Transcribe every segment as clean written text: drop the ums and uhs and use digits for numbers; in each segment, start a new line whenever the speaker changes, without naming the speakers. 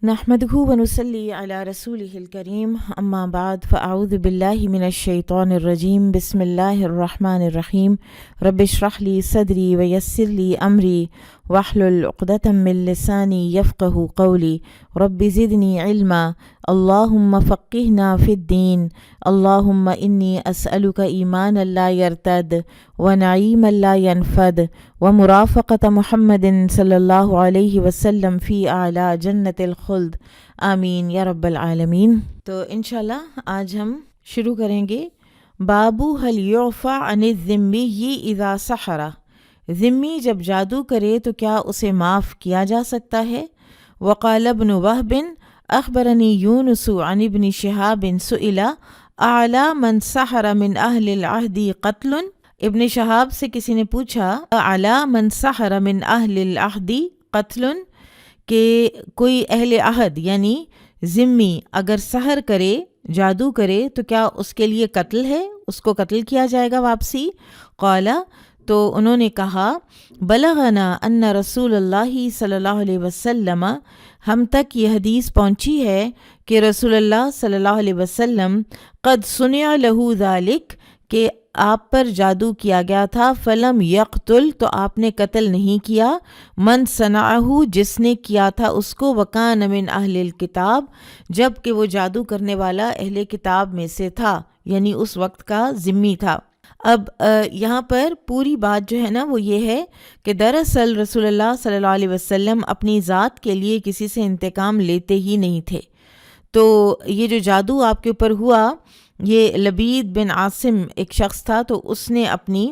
نحمده ونصلي على رسوله الكريم اما بعد فاعوذ بالله من الشيطان الرجيم بسم الله الرحمن الرحيم رب اشرح لي صدري ويسر لي امري واحلل عقدة من لساني يفقه قولي رب زدني علما اللهم فقهنا في الدين اللهم اني اسالك ايمانا لا يرتد ونعيما لا ينفد ومرافقة محمد صلی اللہ علیہ وسلم فی اعلیٰ جنت الخلد آمین یا رب العالمین۔ تو انشاءاللہ آج ہم شروع کریں گے بابو حل یعفى عن الذمی اذا سحر، ذمی جب جادو کرے تو کیا اسے معاف کیا جا سکتا ہے؟ وقال ابن وهب اخبرنی یونس عن ابن شہاب سئل اعلی من سحر من اہل العہد قتل، ابن شہاب سے کسی نے پوچھا اعلی من سحر من اہل العہد قتل، کہ کوئی اہل عہد یعنی ذمی اگر سحر کرے جادو کرے تو کیا اس کے لیے قتل ہے، اس کو قتل کیا جائے گا واپسی؟ قال، تو انہوں نے کہا بلغنا ان رسول اللہ صلی اللہ علیہ وسلم، ہم تک یہ حدیث پہنچی ہے کہ رسول اللہ صلی اللہ علیہ وسلم قد سنع لہ ذالک، کہ آپ پر جادو کیا گیا تھا، فلم یقتل، تو آپ نے قتل نہیں کیا، من صنعہ، جس نے کیا تھا اس کو، وکان من اہل الکتاب، جب کہ وہ جادو کرنے والا اہل کتاب میں سے تھا، یعنی اس وقت کا ذمی تھا۔ اب یہاں پر پوری بات جو ہے نا وہ یہ ہے کہ دراصل رسول اللہ صلی اللہ علیہ وسلم اپنی ذات کے لیے کسی سے انتقام لیتے ہی نہیں تھے۔ تو یہ جو جادو آپ کے اوپر ہوا، یہ لبید بن عاصم ایک شخص تھا، تو اس نے اپنی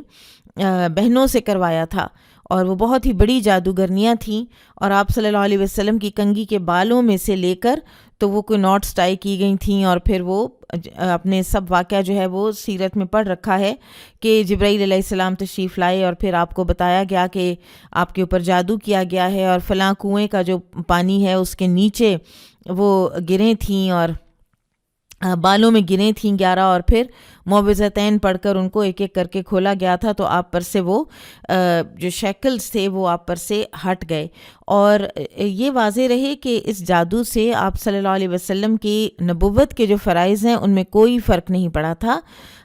بہنوں سے کروایا تھا، اور وہ بہت ہی بڑی جادوگرنیاں تھیں، اور آپ صلی اللہ علیہ وسلم کی کنگھی کے بالوں میں سے لے کر تو وہ کوئی نوٹس ٹائی کی گئی تھیں، اور پھر وہ اپنے سب واقعہ جو ہے وہ سیرت میں پڑھ رکھا ہے کہ جبرائیل علیہ السلام تشریف لائے اور پھر آپ کو بتایا گیا کہ آپ کے اوپر جادو کیا گیا ہے، اور فلاں کنویں کا جو پانی ہے اس کے نیچے وہ گریں تھیں اور بالوں میں گریں تھیں 11، اور پھر معوذتین پڑھ کر ان کو ایک ایک کر کے کھولا گیا تھا، تو آپ پر سے وہ جو شیکلز تھے وہ آپ پر سے ہٹ گئے۔ اور یہ واضح رہے کہ اس جادو سے آپ صلی اللہ علیہ وسلم کی نبوت کے جو فرائض ہیں ان میں کوئی فرق نہیں پڑا تھا۔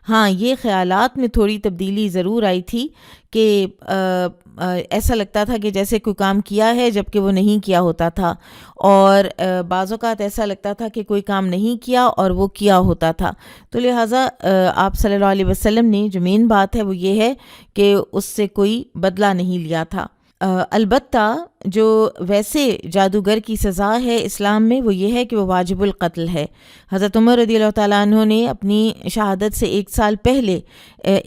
ہاں، یہ خیالات میں تھوڑی تبدیلی ضرور آئی تھی کہ ایسا لگتا تھا کہ جیسے کوئی کام کیا ہے جبکہ وہ نہیں کیا ہوتا تھا، اور بعض اوقات ایسا لگتا تھا کہ کوئی کام نہیں کیا اور وہ کیا ہوتا تھا۔ تو لہٰذا آپ صلی اللہ علیہ وسلم نے جو مین بات ہے وہ یہ ہے کہ اس سے کوئی بدلہ نہیں لیا تھا۔ البتہ جو ویسے جادوگر کی سزا ہے اسلام میں وہ یہ ہے کہ وہ واجب القتل ہے۔ حضرت عمر رضی اللہ تعالیٰ عنہ نے اپنی شہادت سے 1 سال پہلے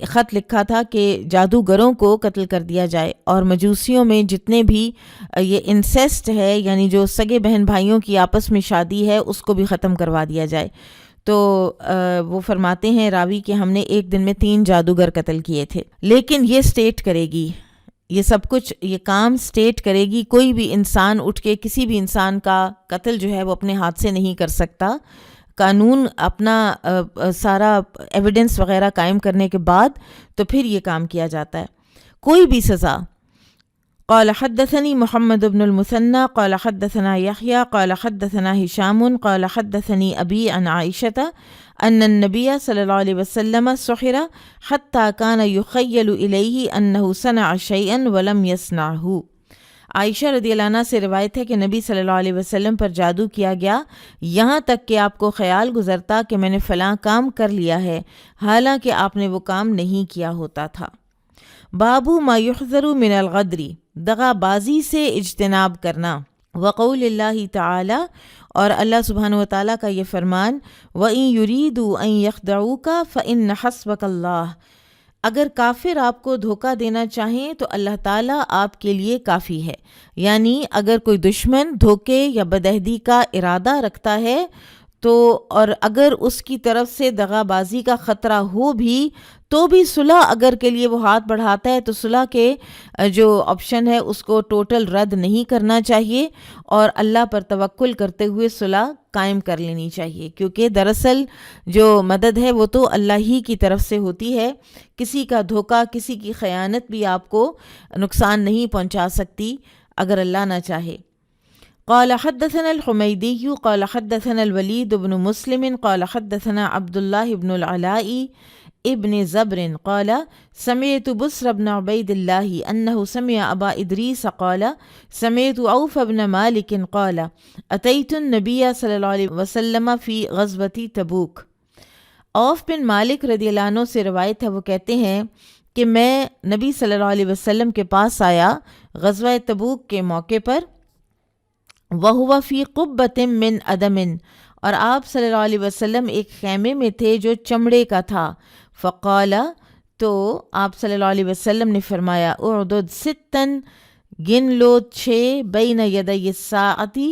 خط لکھا تھا کہ جادوگروں کو قتل کر دیا جائے، اور مجوسیوں میں جتنے بھی یہ انسیسٹ ہے یعنی جو سگے بہن بھائیوں کی آپس میں شادی ہے اس کو بھی ختم کروا دیا جائے۔ تو وہ فرماتے ہیں راوی کہ ہم نے ایک دن میں 3 جادوگر قتل کیے تھے۔ لیکن یہ سٹیٹ کرے گی، یہ سب کچھ یہ کام سٹیٹ کرے گی، کوئی بھی انسان اٹھ کے کسی بھی انسان کا قتل جو ہے وہ اپنے ہاتھ سے نہیں کر سکتا۔ قانون اپنا سارا ایویڈنس وغیرہ قائم کرنے کے بعد تو پھر یہ کام کیا جاتا ہے۔ کوئی بھی سزا۔ قال حدثني محمد بن المثنى قال حدثنا يحيى قال حدثنا هشام قال حدثني أبي عن عائشة أن النبي صلى الله عليه وسلم سحر حتى كان يخيل إليه أنه صنع شيئا ولم يصنعه۔ عائشہ رضی اللہ عنہ سے روایت ہے کہ نبی صلی اللہ علیہ وسلم پر جادو کیا گیا یہاں تک کہ آپ کو خیال گزرتا کہ میں نے فلاں کام کر لیا ہے، حالانکہ آپ نے وہ کام نہیں کیا ہوتا تھا۔ بابو ما یحذر من الغدر، دغا بازی سے اجتناب کرنا۔ وقول اللہ تعالی، اور اللہ سبحانہ وتعالیٰ کا یہ فرمان، وَإِن يُرِيدُوا أَن يَخْدَعُوكَ فَإِنَّ حَسْبَكَ اللَّهُ، اگر کافر آپ کو دھوکہ دینا چاہیں تو اللہ تعالیٰ آپ کے لیے کافی ہے۔ یعنی اگر کوئی دشمن دھوکے یا بدعہدی کا ارادہ رکھتا ہے تو، اور اگر اس کی طرف سے دغا بازی کا خطرہ ہو بھی تو بھی صلح اگر کے لیے وہ ہاتھ بڑھاتا ہے تو صلح کے جو آپشن ہے اس کو ٹوٹل رد نہیں کرنا چاہیے، اور اللہ پر توکل کرتے ہوئے صلح قائم کر لینی چاہیے، کیونکہ دراصل جو مدد ہے وہ تو اللہ ہی کی طرف سے ہوتی ہے۔ کسی کا دھوکہ، کسی کی خیانت بھی آپ کو نقصان نہیں پہنچا سکتی اگر اللہ نہ چاہے۔ قال حدثنا الحمیدی قال حدثنا الولید بن مسلم قال حدثنا عبد الله بن العلاء ابن زبر قال سمعت بسر بن عبید اللہ انه سمع ابا ادریس قال سمعت عوف بن مالک قال اتیت النبی صلی اللہ علیہ وسلم فی غزوة تبوک۔ عوف بن مالک رضی اللہ عنہ سے روایت ہے، وہ کہتے ہیں کہ میں نبی صلی اللہ علیہ وسلم کے پاس آیا غزوہ تبوک کے موقع پر، وَهُوَ فِي قُبَّةٍ مِّنْ أَدَمٍ، اور آپ صلی اللہ علیہ وسلم ایک خیمے میں تھے جو چمڑے کا تھا۔ فقال، تو آپ صلی اللہ علیہ وسلم نے فرمایا، اعدد ستاً، گن لو 6 بین یدی الساعتی،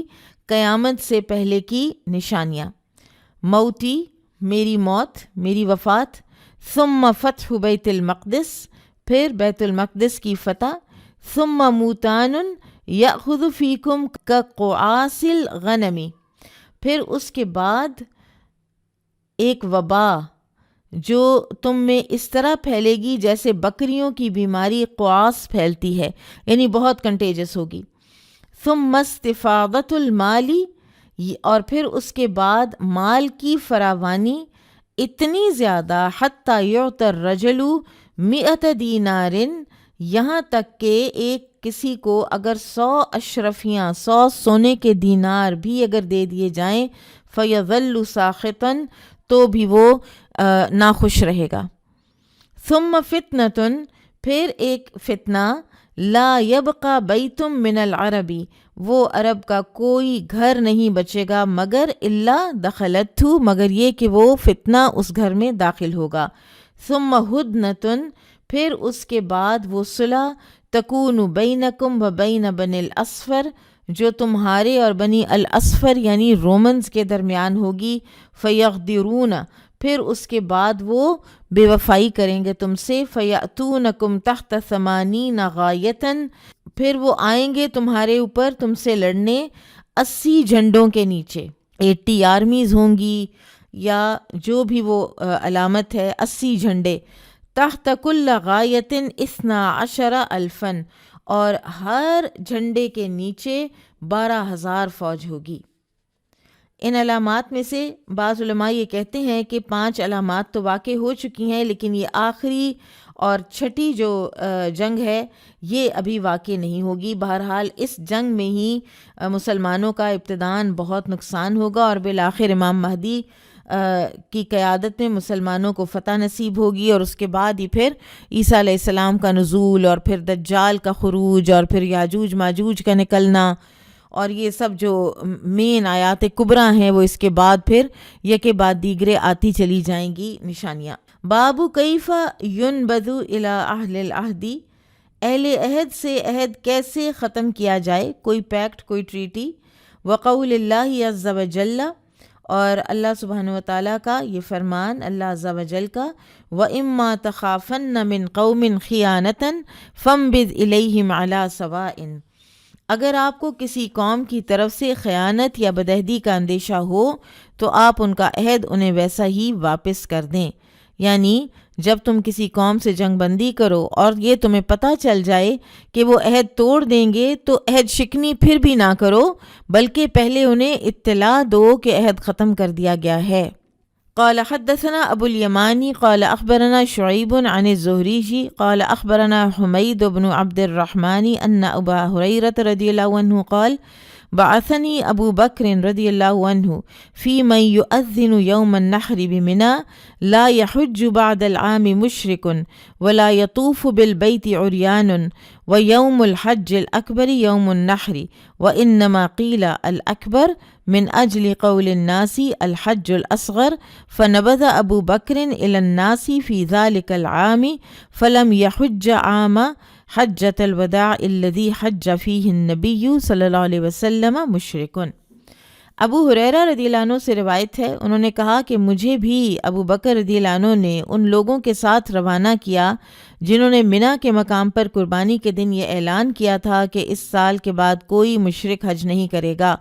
قیامت سے پہلے کی نشانیاں، موتی، میری موت، میری وفات، ثم فتح بیت المقدس، پھر بیت المقدس کی فتح، ثم موتان یأخذ فیکم کقعاص الغنم، پھر اس کے بعد ایک وبا جو تم میں اس طرح پھیلے گی جیسے بکریوں کی بیماری قعاص پھیلتی ہے، یعنی بہت کنٹیجس ہوگی۔ ثم استفاضۃ المال، اور پھر اس کے بعد مال کی فراوانی اتنی زیادہ، حتی یعطی الرجل 100 دینار، یہاں تک کہ ایک کسی کو اگر 100 اشرفیاں، 100 سونے کے دینار بھی اگر دے دیے جائیں، فیظل ساخطا، تو بھی وہ ناخوش رہے گا۔ ثم فتنۃ، پھر ایک فتنہ، لا یبقى بیت من العرب، وہ عرب کا کوئی گھر نہیں بچے گا مگر الا دخلتہ، مگر یہ کہ وہ فتنہ اس گھر میں داخل ہوگا۔ ثم ہدنۃ، پھر اس کے بعد وہ صلح، تکون بینکم و بین بنی الاصفر، جو تمہارے اور بنی الاصفر یعنی رومنز کے درمیان ہوگی۔ فیغدرون، پھر اس کے بعد وہ بے وفائی کریں گے تم سے۔ فیأتونکم تحت 80 غایۃ، پھر وہ آئیں گے تمہارے اوپر تم سے لڑنے 80 جھنڈوں کے نیچے، 80 آرمیز ہوں گی یا جو بھی وہ علامت ہے، 80 جھنڈے۔ تحت کل غایۃ 12,000، اور ہر جھنڈے کے نیچے 12,000 فوج ہوگی۔ ان علامات میں سے بعض علماء یہ کہتے ہیں کہ 5 علامات تو واقع ہو چکی ہیں، لیکن یہ آخری اور چھٹی جو جنگ ہے یہ ابھی واقع نہیں ہوگی۔ بہرحال اس جنگ میں ہی مسلمانوں کا ابتداً بہت نقصان ہوگا، اور بالآخر امام مہدی کی قیادت میں مسلمانوں کو فتح نصیب ہوگی، اور اس کے بعد ہی پھر عیسیٰ علیہ السلام کا نزول، اور پھر دجال کا خروج، اور پھر یاجوج ماجوج کا نکلنا، اور یہ سب جو مین آیات کبریٰ ہیں وہ اس کے بعد پھر یکے بعد دیگرے آتی چلی جائیں گی نشانیاں۔ باب کیف ینبذ الی اہل العہد، اہل عہد سے عہد کیسے ختم کیا جائے، کوئی پیکٹ، کوئی ٹریٹی۔ وقول اللہ عز وجل، اور اللہ سبحانہ وتعالیٰ کا یہ فرمان، اللہ عز و جل کا، وَإِمَّا تَخَافَنَّ مِنْ قَوْمٍ خِيَانَةً فَانبِذْ إِلَيْهِمْ عَلَىٰ سَوَاءٍ، اگر آپ کو کسی قوم کی طرف سے خیانت یا بدعہدی کا اندیشہ ہو تو آپ ان کا عہد انہیں ویسا ہی واپس کر دیں، یعنی جب تم کسی قوم سے جنگ بندی کرو اور یہ تمہیں پتہ چل جائے کہ وہ عہد توڑ دیں گے تو عہد شکنی پھر بھی نہ کرو، بلکہ پہلے انہیں اطلاع دو کہ عہد ختم کر دیا گیا ہے۔ قال حدثنا ابو الیمانی قال اخبرنا شعیب عن الزہری قال اخبرنا حمید بن عبد الرحمن ان ابا ہریرہ رضی اللہ عنہ قال بعثني أبو بكر رضي الله عنه في من يؤذن يوم النحر بمنى لا يحج بعد العام مشرك ولا يطوف بالبيت عريان ويوم الحج الأكبر يوم النحر وإنما قيل الأكبر من أجل قول الناس الحج الأصغر فنبذ أبو بكر إلى الناس في ذلك العام فلم يحج عام حجۃ الوداع الذی حج فیہ النبی صلی اللہ علیہ وسلم مشرکن۔ ابو ہریرہ رضی اللہ عنہ سے روایت ہے، انہوں نے کہا کہ مجھے بھی ابو بکر رضی اللہ عنہ نے ان لوگوں کے ساتھ روانہ کیا جنہوں نے منی کے مقام پر قربانی کے دن یہ اعلان کیا تھا کہ اس سال کے بعد کوئی مشرک حج نہیں کرے گا۔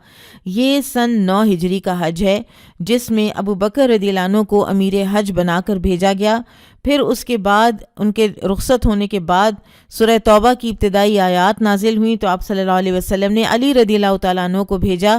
یہ سن 9 ہجری کا حج ہے جس میں ابو بکر رضی اللہ عنہ کو امیر حج بنا کر بھیجا گیا۔ پھر اس کے بعد ان کے رخصت ہونے کے بعد سورہ توبہ کی ابتدائی آیات نازل ہوئیں، تو آپ صلی اللہ علیہ وسلم نے علی رضی اللہ تعالیٰ عنہ کو بھیجا،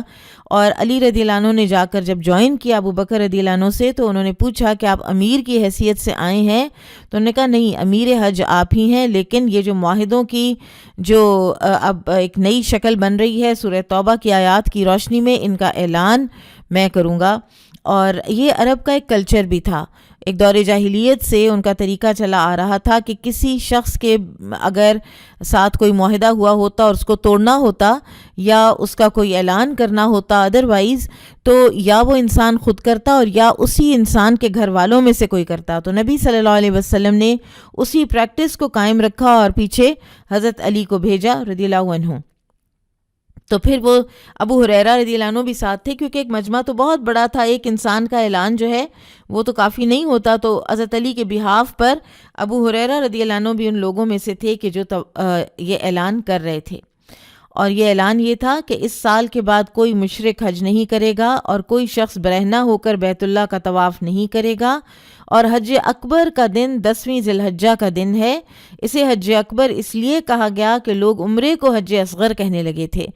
اور علی رضی اللہ عنہ نے جا کر جب جوائن کیا ابو بکر رضی اللہ عنہ سے، تو انہوں نے پوچھا کہ آپ امیر کی حیثیت سے آئے ہیں؟ تو انہوں نے کہا نہیں، امیر حج آپ ہی ہیں، لیکن یہ جو معاہدوں کی جو اب ایک نئی شکل بن رہی ہے سورہ توبہ کی آیات کی روشنی میں، ان کا اعلان میں کروں گا۔ اور یہ عرب کا ایک کلچر بھی تھا، ایک دور جاہلیت سے ان کا طریقہ چلا آ رہا تھا کہ کسی شخص کے اگر ساتھ کوئی معاہدہ ہوا ہوتا اور اس کو توڑنا ہوتا یا اس کا کوئی اعلان کرنا ہوتا ادروائز، تو یا وہ انسان خود کرتا اور یا اسی انسان کے گھر والوں میں سے کوئی کرتا۔ تو نبی صلی اللہ علیہ وسلم نے اسی پریکٹس کو قائم رکھا اور پیچھے حضرت علی کو بھیجا رضی اللہ عنہ۔ تو پھر وہ ابو ہریرہ رضی اللہ عنہ بھی ساتھ تھے، کیونکہ ایک مجمع تو بہت بڑا تھا، ایک انسان کا اعلان جو ہے وہ تو کافی نہیں ہوتا، تو حضرت علی کے بہاف پر ابو ہریرہ رضی اللہ عنہ بھی ان لوگوں میں سے تھے کہ جو یہ اعلان کر رہے تھے۔ اور یہ اعلان یہ تھا کہ اس سال کے بعد کوئی مشرک حج نہیں کرے گا، اور کوئی شخص برہنہ ہو کر بیت اللہ کا طواف نہیں کرے گا، اور حج اکبر کا دن 10ویں ذی الحجہ کا دن ہے۔ اسے حج اکبر اس لیے کہا گیا کہ لوگ عمرے کو حج اصغر کہنے لگے تھے،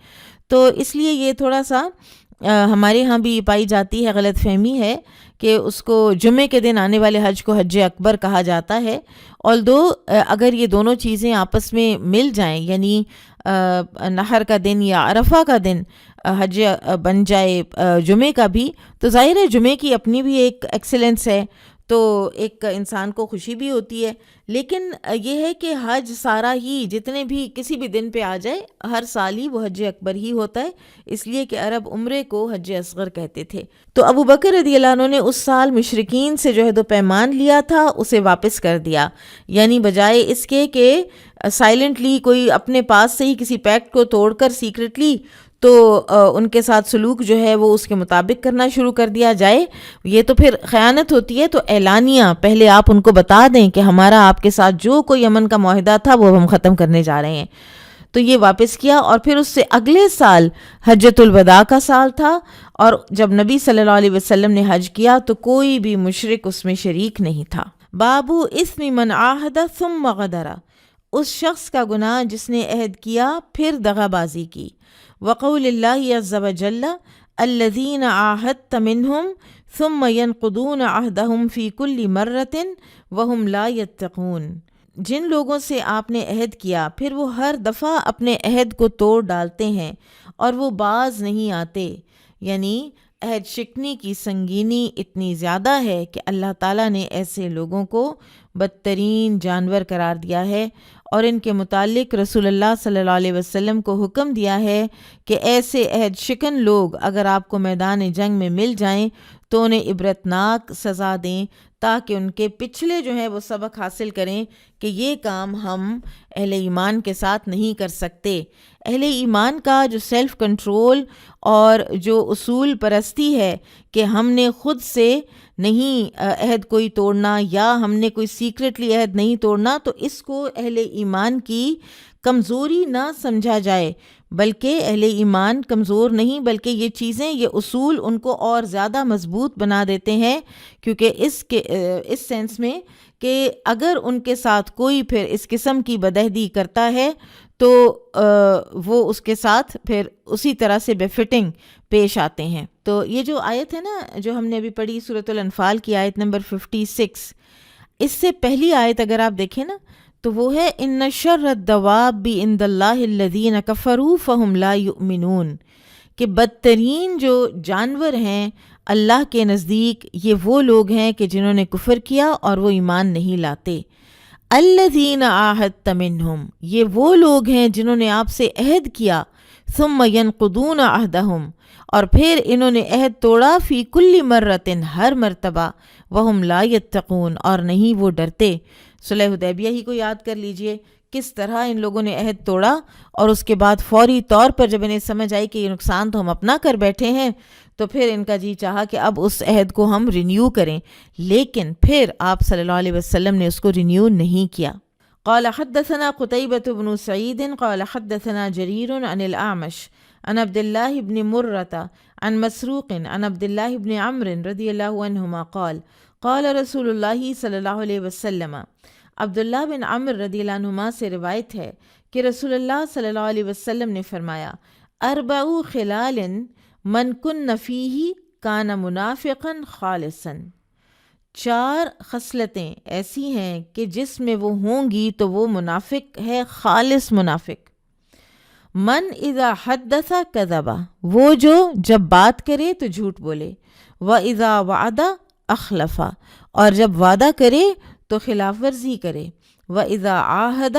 تو اس لیے یہ تھوڑا سا ہمارے ہاں بھی پائی جاتی ہے، غلط فہمی ہے کہ اس کو جمعے کے دن آنے والے حج کو حج اکبر کہا جاتا ہے۔ although اگر یہ دونوں چیزیں آپس میں مل جائیں، یعنی نحر کا دن یا عرفہ کا دن حج بن جائے جمعے کا بھی، تو ظاہر ہے جمعے کی اپنی بھی ایک ایکسلنس ہے، تو ایک انسان کو خوشی بھی ہوتی ہے، لیکن یہ ہے کہ حج سارا ہی جتنے بھی کسی بھی دن پہ آ جائے ہر سال ہی وہ حج اکبر ہی ہوتا ہے، اس لیے کہ عرب عمرے کو حج اصغر کہتے تھے۔ تو ابو بکر رضی اللہ عنہ نے اس سال مشرکین سے جو عہد و پیمان لیا تھا اسے واپس کر دیا، یعنی بجائے اس کے کہ سائلنٹلی کوئی اپنے پاس سے ہی کسی پیکٹ کو توڑ کر سیکرٹلی تو ان کے ساتھ سلوک جو ہے وہ اس کے مطابق کرنا شروع کر دیا جائے، یہ تو پھر خیانت ہوتی ہے۔ تو اعلانیہ پہلے آپ ان کو بتا دیں کہ ہمارا آپ کے ساتھ جو کوئی امن کا معاہدہ تھا وہ ہم ختم کرنے جا رہے ہیں، تو یہ واپس کیا۔ اور پھر اس سے اگلے سال حجۃ الوداع کا سال تھا، اور جب نبی صلی اللہ علیہ وسلم نے حج کیا تو کوئی بھی مشرک اس میں شریک نہیں تھا۔ بابو اسم من عاہد ثم غدر، اس شخص کا گناہ جس نے عہد کیا پھر دغا بازی کی۔ وقول اللہ عز وجل الذین عاہدت منہم ثم ينقضون عہدہم فی کل مرۃ وہم لا یتقون، جن لوگوں سے آپ نے عہد کیا پھر وہ ہر دفعہ اپنے عہد کو توڑ ڈالتے ہیں اور وہ باز نہیں آتے، یعنی عہد شکنی کی سنگینی اتنی زیادہ ہے کہ اللہ تعالیٰ نے ایسے لوگوں کو بدترین جانور قرار دیا ہے، اور ان کے متعلق رسول اللہ صلی اللہ علیہ وسلم کو حکم دیا ہے کہ ایسے عہد شکن لوگ اگر آپ کو میدان جنگ میں مل جائیں تو انہیں عبرتناک سزا دیں، تاکہ ان کے پچھلے جو ہیں وہ سبق حاصل کریں کہ یہ کام ہم اہل ایمان کے ساتھ نہیں کر سکتے۔ اہل ایمان کا جو سیلف کنٹرول اور جو اصول پرستی ہے کہ ہم نے خود سے نہیں عہد کوئی توڑنا یا ہم نے کوئی سیکرٹلی عہد نہیں توڑنا، تو اس کو اہل ایمان کی کمزوری نہ سمجھا جائے، بلکہ اہل ایمان کمزور نہیں، بلکہ یہ چیزیں، یہ اصول ان کو اور زیادہ مضبوط بنا دیتے ہیں، کیونکہ اس سینس میں کہ اگر ان کے ساتھ کوئی پھر اس قسم کی بدعہدی کرتا ہے تو وہ اس کے ساتھ پھر اسی طرح سے بے فٹنگ پیش آتے ہیں۔ تو یہ جو آیت ہے نا جو ہم نے ابھی پڑھی سورۃ الانفال کی آیت نمبر 56، اس سے پہلی آیت اگر آپ دیکھیں نا تو وہ ہے ان شر الدواب عند اللہ الذین کفروا فہم لا یؤمنون، کہ بدترین جو جانور ہیں اللہ کے نزدیک یہ وہ لوگ ہیں کہ جنہوں نے کفر کیا اور وہ ایمان نہیں لاتے۔ الذین عاہدت منہم، یہ وہ لوگ ہیں جنہوں نے آپ سے عہد کیا، ثم ینقضون عہدہم، اور پھر انہوں نے عہد توڑا، فی کل مرۃ، ہر مرتبہ، وہم لا یتقون، اور نہیں وہ ڈرتے۔ صلح حدیبیہ ہی کو یاد کر لیجئے، کس طرح ان لوگوں نے عہد توڑا اور اس کے بعد فوری طور پر جب انہیں سمجھ آئی کہ یہ نقصان تو ہم اپنا کر بیٹھے ہیں، تو پھر ان کا جی چاہا کہ اب اس عہد کو ہم رینیو کریں، لیکن پھر آپ صلی اللہ علیہ وسلم نے اس کو رینیو نہیں کیا۔ قال حدثنا قتيبة بن سعيد قال حدثنا جرير عن الأعمش عن عبد الله بن مرة عن مسروق عن عبد الله بن عمرو رضی اللہ عنہما قال قال رسول اللہ صلی اللہ علیہ وسلم، عبداللہ بن عمر رضی اللہ عنہما سے روایت ہے کہ رسول اللہ صلی اللہ علیہ وسلم نے فرمایا، اربع خلال من کن فیہ کان منافقا خالصا، 4 خصلتیں ایسی ہیں کہ جس میں وہ ہوں گی تو وہ منافق ہے، خالص منافق۔ من اذا حدث کذب، وہ جو جب بات کرے تو جھوٹ بولے، واذا وعد اخلف، اور جب وعدہ کرے تو خلاف ورزی کرے، واذا عاہد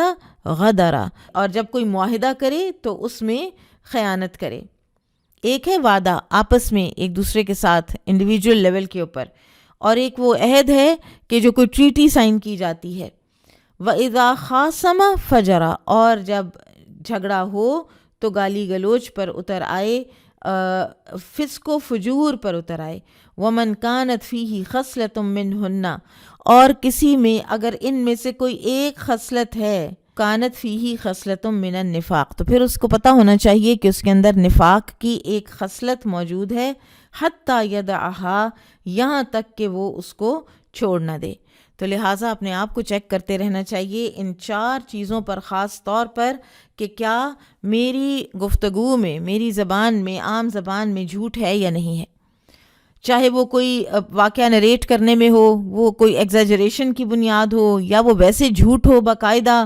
غدر، اور جب کوئی معاہدہ کرے تو اس میں خیانت کرے۔ ایک ہے وعدہ آپس میں ایک دوسرے کے ساتھ انڈیویجول لیول کے اوپر، اور ایک وہ عہد ہے کہ جو کوئی ٹریٹی سائن کی جاتی ہے۔ وَإِذَا خَاصَمَ فَجَرَ، اور جب جھگڑا ہو تو گالی گلوچ پر اتر آئے، فسق و فجور پر اتر آئے۔ وَمَنْ كَانَتْ فِيهِ خَصْلَةٌ مِّنْهُنَّ، اور کسی میں اگر ان میں سے کوئی ایک خصلت ہے، کانت فیہ خصلۃ من النفاق، تو پھر اس کو پتہ ہونا چاہیے کہ اس کے اندر نفاق کی ایک خصلت موجود ہے، حتی یدعہا، یہاں تک کہ وہ اس کو چھوڑ نہ دے۔ تو لہٰذا اپنے آپ کو چیک کرتے رہنا چاہیے ان 4 چیزوں پر، خاص طور پر کہ کیا میری گفتگو میں، میری زبان میں، عام زبان میں جھوٹ ہے یا نہیں ہے، چاہے وہ کوئی واقعہ نریٹ کرنے میں ہو، وہ کوئی ایگزیجریشن کی بنیاد ہو، یا وہ ویسے جھوٹ ہو باقاعدہ،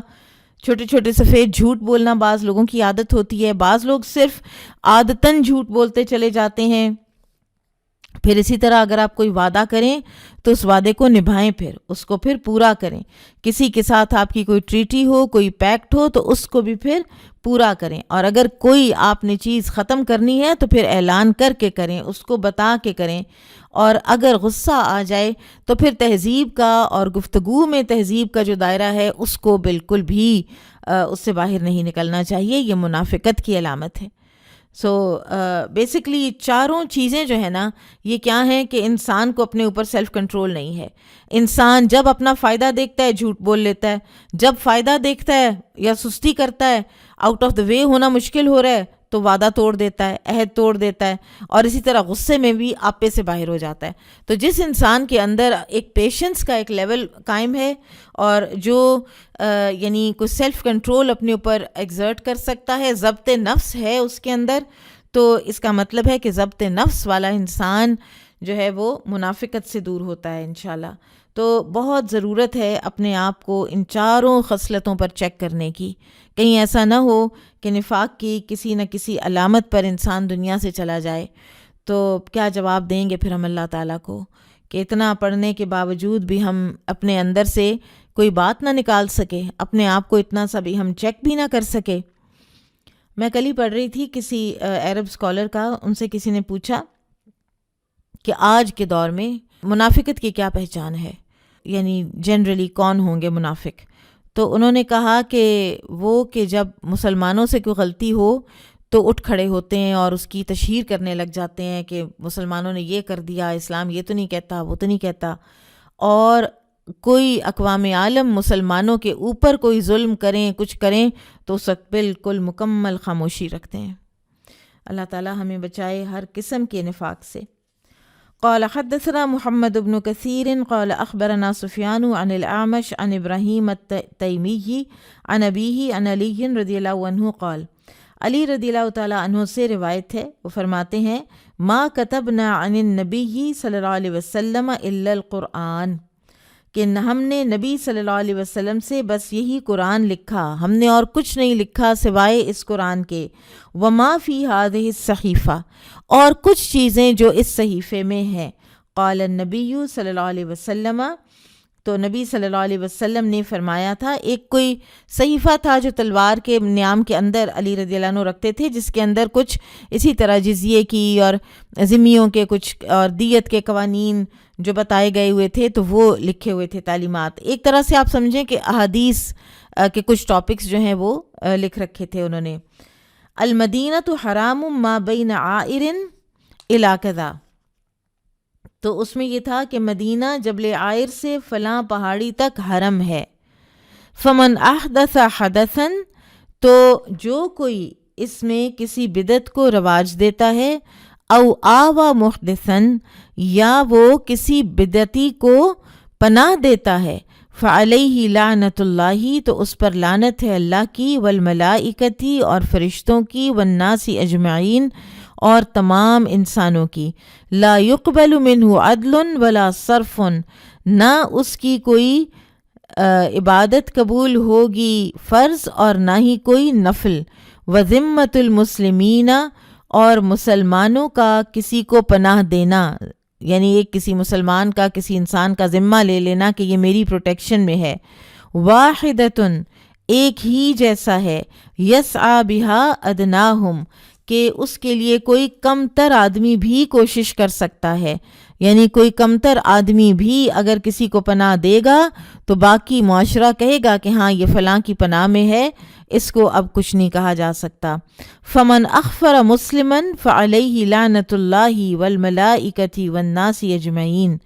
چھوٹے چھوٹے سفید جھوٹ بولنا بعض لوگوں کی عادت ہوتی ہے، بعض لوگ صرف عادتاً جھوٹ بولتے چلے جاتے ہیں۔ پھر اسی طرح اگر آپ کوئی وعدہ کریں تو اس وعدے کو نبھائیں، پھر اس کو پھر پورا کریں۔ کسی کے ساتھ آپ کی کوئی ٹریٹی ہو، کوئی پیکٹ ہو، تو اس کو بھی پھر پورا کریں، اور اگر کوئی آپ نے چیز ختم کرنی ہے تو پھر اعلان کر کے کریں، اس کو بتا کے کریں، اور اگر غصہ آ جائے تو پھر تہذیب کا اور گفتگو میں تہذیب کا جو دائرہ ہے اس کو بالکل بھی اس سے باہر نہیں نکلنا چاہیے، یہ منافقت کی علامت ہے۔ سو بیسکلی 4 چیزیں جو ہے نا، یہ کیا ہیں کہ انسان کو اپنے اوپر سیلف کنٹرول نہیں ہے۔ انسان جب اپنا فائدہ دیکھتا ہے جھوٹ بول لیتا ہے، جب فائدہ دیکھتا ہے یا سستی کرتا ہے، آؤٹ آف دا وے ہونا مشکل ہو رہا ہے تو وعدہ توڑ دیتا ہے، عہد توڑ دیتا ہے، اور اسی طرح غصے میں بھی آپے سے باہر ہو جاتا ہے۔ تو جس انسان کے اندر ایک پیشنس کا ایک لیول قائم ہے، اور جو یعنی کوئی سیلف کنٹرول اپنے اوپر ایگزرٹ کر سکتا ہے، ضبط نفس ہے اس کے اندر، تو اس کا مطلب ہے کہ ضبط نفس والا انسان جو ہے وہ منافقت سے دور ہوتا ہے انشاءاللہ۔ تو بہت ضرورت ہے اپنے آپ کو ان 4 خصلتوں پر چیک کرنے کی، کہیں ایسا نہ ہو کہ نفاق کی کسی نہ کسی علامت پر انسان دنیا سے چلا جائے تو کیا جواب دیں گے پھر ہم اللہ تعالیٰ کو، کہ اتنا پڑھنے کے باوجود بھی ہم اپنے اندر سے کوئی بات نہ نکال سکے، اپنے آپ کو اتنا سا بھی ہم چیک بھی نہ کر سکے۔ میں کل ہی پڑھ رہی تھی کسی عرب اسکالر کا، ان سے کسی نے پوچھا کہ آج کے دور میں منافقت کی کیا پہچان ہے، یعنی جنرلی کون ہوں گے منافق؟ تو انہوں نے کہا کہ وہ کہ جب مسلمانوں سے کوئی غلطی ہو تو اٹھ کھڑے ہوتے ہیں اور اس کی تشہیر کرنے لگ جاتے ہیں کہ مسلمانوں نے یہ کر دیا، اسلام یہ تو نہیں کہتا، وہ تو نہیں کہتا، اور کوئی اقوام عالم مسلمانوں کے اوپر کوئی ظلم کریں، کچھ کریں تو اس وقت بالکل مکمل خاموشی رکھتے ہیں۔ اللہ تعالی ہمیں بچائے ہر قسم کے نفاق سے۔ قال حدثنا محمد بن كثير قال اخبرنا سفيان عن الاعمش عن ابراهيم التيمي عن ابيه عن علي رضی اللہ عنہ قال، علی رضی اللہ تعالیٰ عنہ سے روایت ہے، وہ فرماتے ہیں، ما كتبنا عن النبي صلی اللہ علیہ وسلم الا القرآن، کہ ہم نے نبی صلی اللہ علیہ وسلم سے بس یہی قرآن لکھا، ہم نے اور کچھ نہیں لکھا سوائے اس قرآن کے۔ وما فی هذه الصحیفہ، اور کچھ چیزیں جو اس صحیفے میں ہیں۔ قال النبی صلی اللہ علیہ وسلم، تو نبی صلی اللہ علیہ وسلم نے فرمایا تھا، ایک کوئی صحیفہ تھا جو تلوار کے نیام کے اندر علی رضی اللہ عنہ رکھتے تھے، جس کے اندر کچھ اسی طرح جزیے کی اور ذمیوں کے کچھ اور دیت کے قوانین جو بتائے گئے ہوئے تھے، تو وہ لکھے ہوئے تھے تعلیمات۔ ایک طرح سے آپ سمجھیں کہ احادیث کے کچھ ٹاپکس جو ہیں وہ لکھ رکھے تھے انہوں نے۔ المدینۃ حرام ما بین عائر الی کذا، تو اس میں یہ تھا کہ مدینہ جبل عائر سے فلاں پہاڑی تک حرم ہے۔ فمن احدث حدثا، تو جو کوئی اس میں کسی بدعت کو رواج دیتا ہے، او آوا محدثن، یا وہ کسی بدعتی کو پناہ دیتا ہے، فعلیہ لعنت اللہ، تو اس پر لعنت ہے اللہ کی، والملائکتی، اور فرشتوں کی، والناس اجمعین، اور تمام انسانوں کی، لا یقبل منہ عدل ولا صرف، نہ اس کی کوئی عبادت قبول ہوگی فرض اور نہ ہی کوئی نفل، وذمۃ المسلمین، اور مسلمانوں کا کسی کو پناہ دینا، یعنی ایک کسی مسلمان کا کسی انسان کا ذمہ لے لینا کہ یہ میری پروٹیکشن میں ہے، واحدۃ، ایک ہی جیسا ہے، یسعی بہا ادناہم، کہ اس کے لیے کوئی کم تر آدمی بھی کوشش کر سکتا ہے، یعنی کوئی کمتر آدمی بھی اگر کسی کو پناہ دے گا تو باقی معاشرہ کہے گا کہ ہاں یہ فلاں کی پناہ میں ہے، اس کو اب کچھ نہیں کہا جا سکتا۔ فمن اخفر مسلما فعلیہ لعنت اللہ والملائکۃ والناس اجمعین،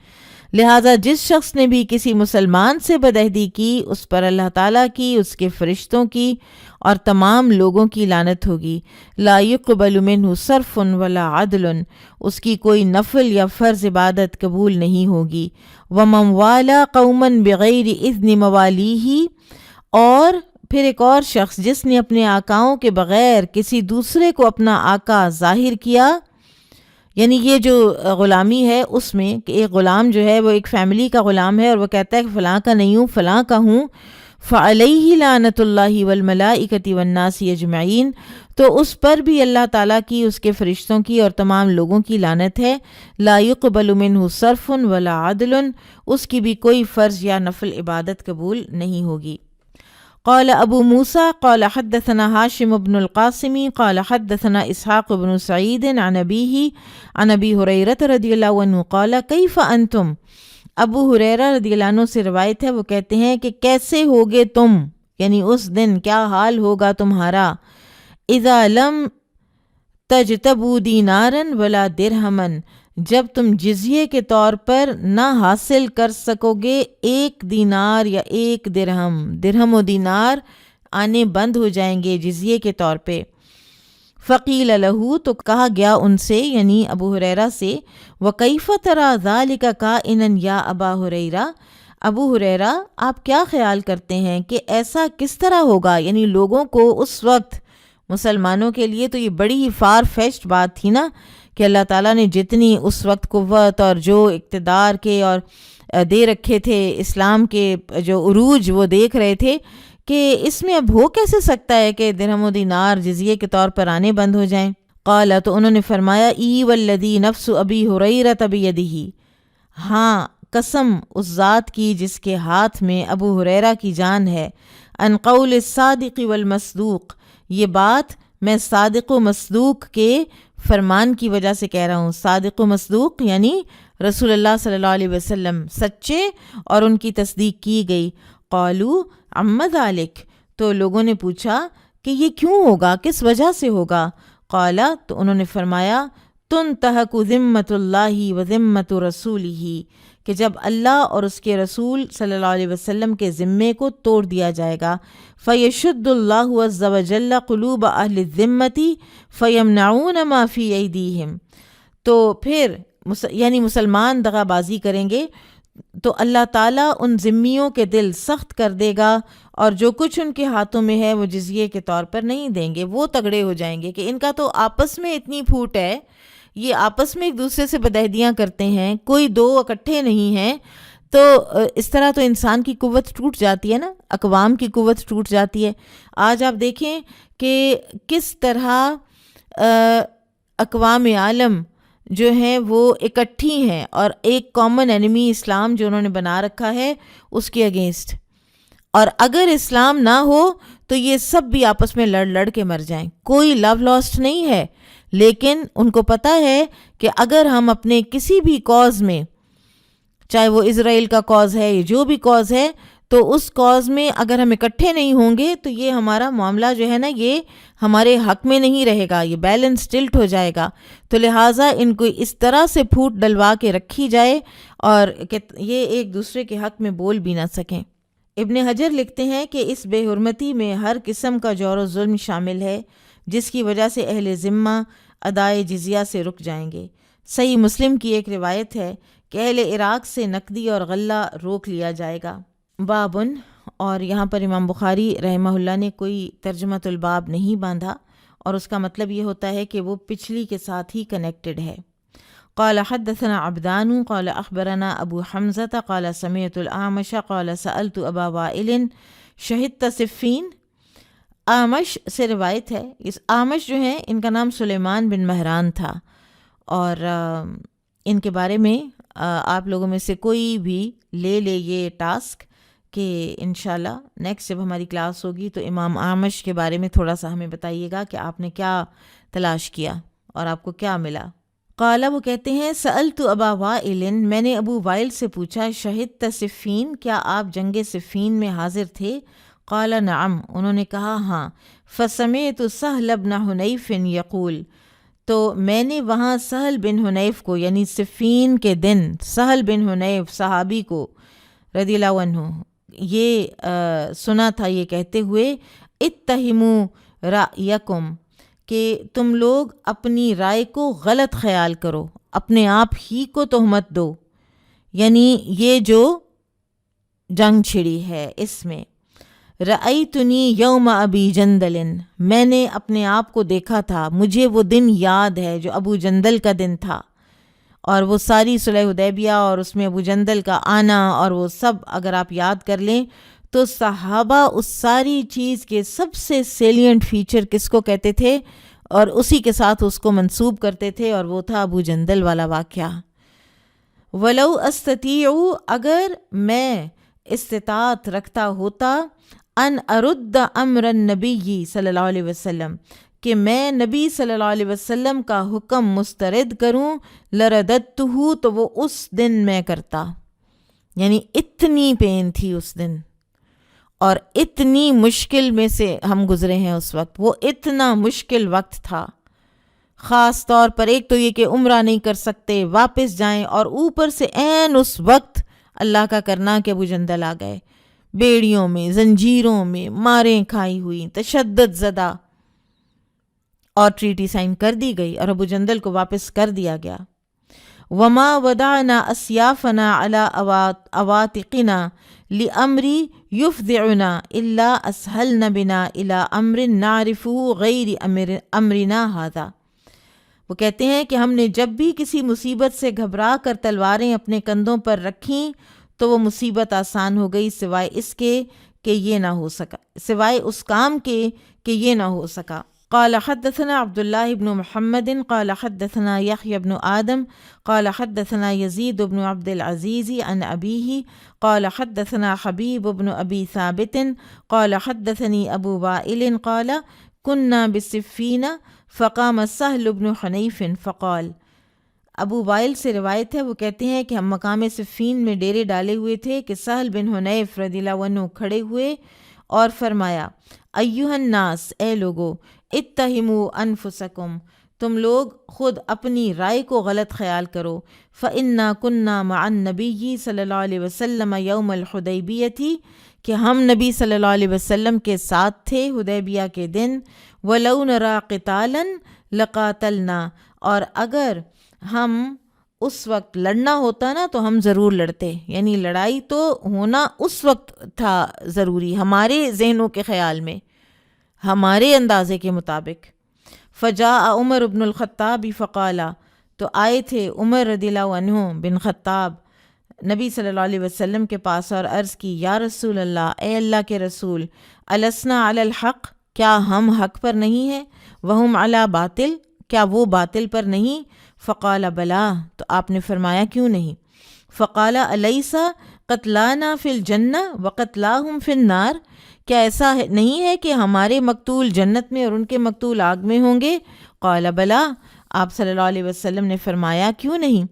لہٰذا جس شخص نے بھی کسی مسلمان سے بدعہدی کی اس پر اللہ تعالیٰ کی، اس کے فرشتوں کی اور تمام لوگوں کی لعنت ہوگی۔ لا یقبل منہ صرف ولا عدل، اس کی کوئی نفل یا فرض عبادت قبول نہیں ہوگی۔ ومن والا قوما بغیر اذن موالیہ، اور پھر ایک اور شخص جس نے اپنے آقاؤں کے بغیر کسی دوسرے کو اپنا آقا ظاہر کیا، یعنی یہ جو غلامی ہے اس میں کہ ایک غلام جو ہے وہ ایک فیملی کا غلام ہے اور وہ کہتا ہے کہ فلاں کا نہیں ہوں فلاں کا ہوں، فعلیہ لعنت اللہ والملائکۃ والناس اجمعین، تو اس پر بھی اللہ تعالیٰ کی، اس کے فرشتوں کی اور تمام لوگوں کی لعنت ہے۔ لا یقبل منہ صرف ولا عدل، اس کی بھی کوئی فرض یا نفل عبادت قبول نہیں ہوگی۔ قال ابو موسیٰ قال حدثنا ہاشم بن القاسم قال حدثنا اسحاق بن سعید عن ابیہ عن ابی ہریرہ رضی اللہ عنہ قال کیف انتم، ابو ہریرہ رضی اللہ عنہ سے روایت ہے، وہ کہتے ہیں کہ کیسے ہوگے تم، یعنی اس دن کیا حال ہوگا تمہارا، اذا لم تجتبوا دینارا ولا درہما، جب تم جزیے کے طور پر نہ حاصل کر سکو گے ایک دینار یا ایک درہم، درہم و دینار آنے بند ہو جائیں گے جزیے کے طور پہ۔ فقیل لہو، تو کہا گیا ان سے یعنی ابو ہریرہ سے، وَكَيْفَ تَرَى ذَلِكَ كَائِنًا یا ابا ہریرہ، ابو ہریرہ آپ کیا خیال کرتے ہیں کہ ایسا کس طرح ہوگا، یعنی لوگوں کو اس وقت مسلمانوں کے لیے تو یہ بڑی ہی فار فیچڈ بات تھی نا کہ اللہ تعالیٰ نے جتنی اس وقت قوت اور جو اقتدار کے اور دے رکھے تھے، اسلام کے جو عروج وہ دیکھ رہے تھے کہ اس میں اب ہو کیسے سکتا ہے کہ درہم و دینار جزیے کے طور پر آنے بند ہو جائیں۔ قال، تو انہوں نے فرمایا، ای والذی نفس ابی ہریرہ بیدہ، ہاں قسم اس ذات کی جس کے ہاتھ میں ابو ہریرہ کی جان ہے، ان قول الصادق والمصدوق، یہ بات میں صادق و مصدوق کے فرمان کی وجہ سے کہہ رہا ہوں۔ صادق و مصدوق یعنی رسول اللہ صلی اللہ علیہ وسلم سچے اور ان کی تصدیق کی گئی۔ قالوا عم ذلک، تو لوگوں نے پوچھا کہ یہ کیوں ہوگا، کس وجہ سے ہوگا؟ قال، تو انہوں نے فرمایا، تنتہک ذمۃ اللہ و ذمۃ رسولہ، کہ جب اللہ اور اس کے رسول صلی اللہ علیہ وسلم کے ذمے کو توڑ دیا جائے گا، فیشد اللہ عز وجل قلوب اہل الذمۃ فیمنعون ما فی ایدیہم، تو پھر یعنی مسلمان دغا بازی کریں گے تو اللہ تعالیٰ ان ذمیوں کے دل سخت کر دے گا اور جو کچھ ان کے ہاتھوں میں ہے وہ جزیے کے طور پر نہیں دیں گے، وہ تگڑے ہو جائیں گے کہ ان کا تو آپس میں اتنی پھوٹ ہے، یہ آپس میں ایک دوسرے سے بدعہدیاں کرتے ہیں، کوئی دو اکٹھے نہیں ہیں، تو اس طرح تو انسان کی قوت ٹوٹ جاتی ہے نا، اقوام کی قوت ٹوٹ جاتی ہے۔ آج آپ دیکھیں کہ کس طرح اقوام عالم جو ہیں وہ اکٹھی ہیں اور ایک کامن انیمی اسلام جو انہوں نے بنا رکھا ہے اس کے اگینسٹ، اور اگر اسلام نہ ہو تو یہ سب بھی آپس میں لڑ لڑ کے مر جائیں، کوئی لو لاسٹ نہیں ہے، لیکن ان کو پتہ ہے کہ اگر ہم اپنے کسی بھی کاز میں، چاہے وہ اسرائیل کا کاز ہے یا جو بھی کاز ہے، تو اس کاز میں اگر ہم اکٹھے نہیں ہوں گے تو یہ ہمارا معاملہ جو ہے نا یہ ہمارے حق میں نہیں رہے گا، یہ بیلنس ٹلٹ ہو جائے گا، تو لہٰذا ان کو اس طرح سے پھوٹ ڈلوا کے رکھی جائے اور کہ یہ ایک دوسرے کے حق میں بول بھی نہ سکیں۔ ابن حجر لکھتے ہیں کہ اس بے حرمتی میں ہر قسم کا جور و ظلم شامل ہے جس کی وجہ سے اہل ذمہ ادائے جزیہ سے رک جائیں گے۔ صحیح مسلم کی ایک روایت ہے کہ اہل عراق سے نقدی اور غلہ روک لیا جائے گا۔ بابن، اور یہاں پر امام بخاری رحمہ اللہ نے کوئی ترجمۃ الباب نہیں باندھا، اور اس کا مطلب یہ ہوتا ہے کہ وہ پچھلی کے ساتھ ہی کنیکٹڈ ہے۔ قال حدثنا عبدان قال اخبرنا ابو حمزة قال سمعت الاعمش قال سألت ابا وائل شہدت صفین۔ اعمش سے روایت ہے، اس اعمش جو ہیں ان کا نام سلیمان بن مہران تھا، اور ان کے بارے میں آپ لوگوں میں سے کوئی بھی لے یہ ٹاسک کہ انشاءاللہ نیکسٹ جب ہماری کلاس ہوگی تو امام اعمش کے بارے میں تھوڑا سا ہمیں بتائیے گا کہ آپ نے کیا تلاش کیا اور آپ کو کیا ملا۔ قال، وہ کہتے ہیں سألت ابا وائل، میں نے ابو وائل سے پوچھا شہدت صفین، کیا آپ جنگ صفین میں حاضر تھے؟ قال نعم، انہوں نے کہا ہاں۔ فسمعت سہل بن حنیف یقول، تو میں نے وہاں سہل بن حنیف کو، یعنی صفین کے دن سہل بن حنیف صحابی کو رضی اللہ عنہ، یہ سنا تھا یہ کہتے ہوئے اتہموا رأیکم، کہ تم لوگ اپنی رائے کو غلط خیال کرو، اپنے آپ ہی کو تہمت دو، یعنی یہ جو جنگ چھڑی ہے اس میں۔ رأیتنی یوم ابی جندل، میں نے اپنے آپ کو دیکھا تھا، مجھے وہ دن یاد ہے جو ابو جندل کا دن تھا، اور وہ ساری صلح حدیبیہ اور اس میں ابو جندل کا آنا اور وہ سب اگر آپ یاد کر لیں تو صحابہ اس ساری چیز کے سب سے سیلینٹ فیچر کس کو کہتے تھے اور اسی کے ساتھ اس کو منسوب کرتے تھے، اور وہ تھا ابو جندل والا واقعہ۔ ولو استطیع، اگر میں استطاعت رکھتا ہوتا، ان ارد امر النبی صلی اللہ علیہ وسلم، کہ میں نبی صلی اللہ علیہ وسلم کا حکم مسترد کروں، لرددتہ، تو وہ اس دن میں کرتا۔ یعنی اتنی پین تھی اس دن اور اتنی مشکل میں سے ہم گزرے ہیں اس وقت، وہ اتنا مشکل وقت تھا، خاص طور پر ایک تو یہ کہ عمرہ نہیں کر سکتے، واپس جائیں، اور اوپر سے عین اس وقت اللہ کا کرنا کہ ابو جندل آ گئے، بیڑیوں میں، زنجیروں میں، ماریں کھائی ہوئی، تشدد زدہ، اور ٹریٹی سائن کر دی گئی اور ابو جندل کو واپس کر دیا گیا۔ وما ودعنا اسیافنا علی اواتقنا لامری یفضعنا الا اسهلنا بنا الى امر نعرفه غیر امرنا هذا، وہ کہتے ہیں کہ ہم نے جب بھی کسی مصیبت سے گھبرا کر تلواریں اپنے کندھوں پر رکھیں تو وہ مصیبت آسان ہو گئی، سوائے اس کے کہ یہ نہ ہو سکا، سوائے اس کام کے کہ یہ نہ ہو سکا۔ قال حدثنا عبد الله بن محمد قال حدثنا يحيى بن آدم قال حدثنا يزيد بن عبد العزيز عن أبيه قال حدثنا حبيب بن أبي ثابت قال حدثني أبو وائل قال كنا بالصفين فقام سهل بن حنيف فقال، ابو وائل سے روایت ہے، وہ کہتے ہیں کہ ہم مقام صفین میں ڈیرے ڈالے ہوئے تھے کہ سہل بن حنیف رضی اللہ عنہ کھڑے ہوئے اور فرمایا، ایھا الناس، اے لوگو، اتہموا انفسکم، تم لوگ خود اپنی رائے کو غلط خیال کرو، فإنا كنا مع النبی صلی اللہ علیہ وسلم یوم الحدیبیہ، کہ ہم نبی صلی اللہ علیہ وسلم کے ساتھ تھے حدیبیہ کے دن، ولو نری قتالا لقاتلنا، اور اگر ہم اس وقت لڑنا ہوتا نا تو ہم ضرور لڑتے، یعنی لڑائی تو ہونا اس وقت تھا ضروری ہمارے ذہنوں کے خیال میں، ہمارے اندازے کے مطابق۔ فجاء عمر بن الخطاب فقال، تو آئے تھے عمر رضی اللہ عنہ بن خطاب نبی صلی اللہ علیہ وسلم کے پاس اور عرض کی، یا رسول اللہ، اے اللہ کے رسول، السنا علی الحق، کیا ہم حق پر نہیں ہیں، وہم علی باطل، کیا وہ باطل پر نہیں؟ فقال بلا، تو آپ نے فرمایا کیوں نہیں؟ فقال الیس قتلانا فی الجنہ وقتلاہم فی النار، کیا ایسا نہیں ہے کہ ہمارے مقتول جنت میں اور ان کے مقتول آگ میں ہوں گے؟ قال بلا، آپ صلی اللہ علیہ وسلم نے فرمایا کیوں نہیں؟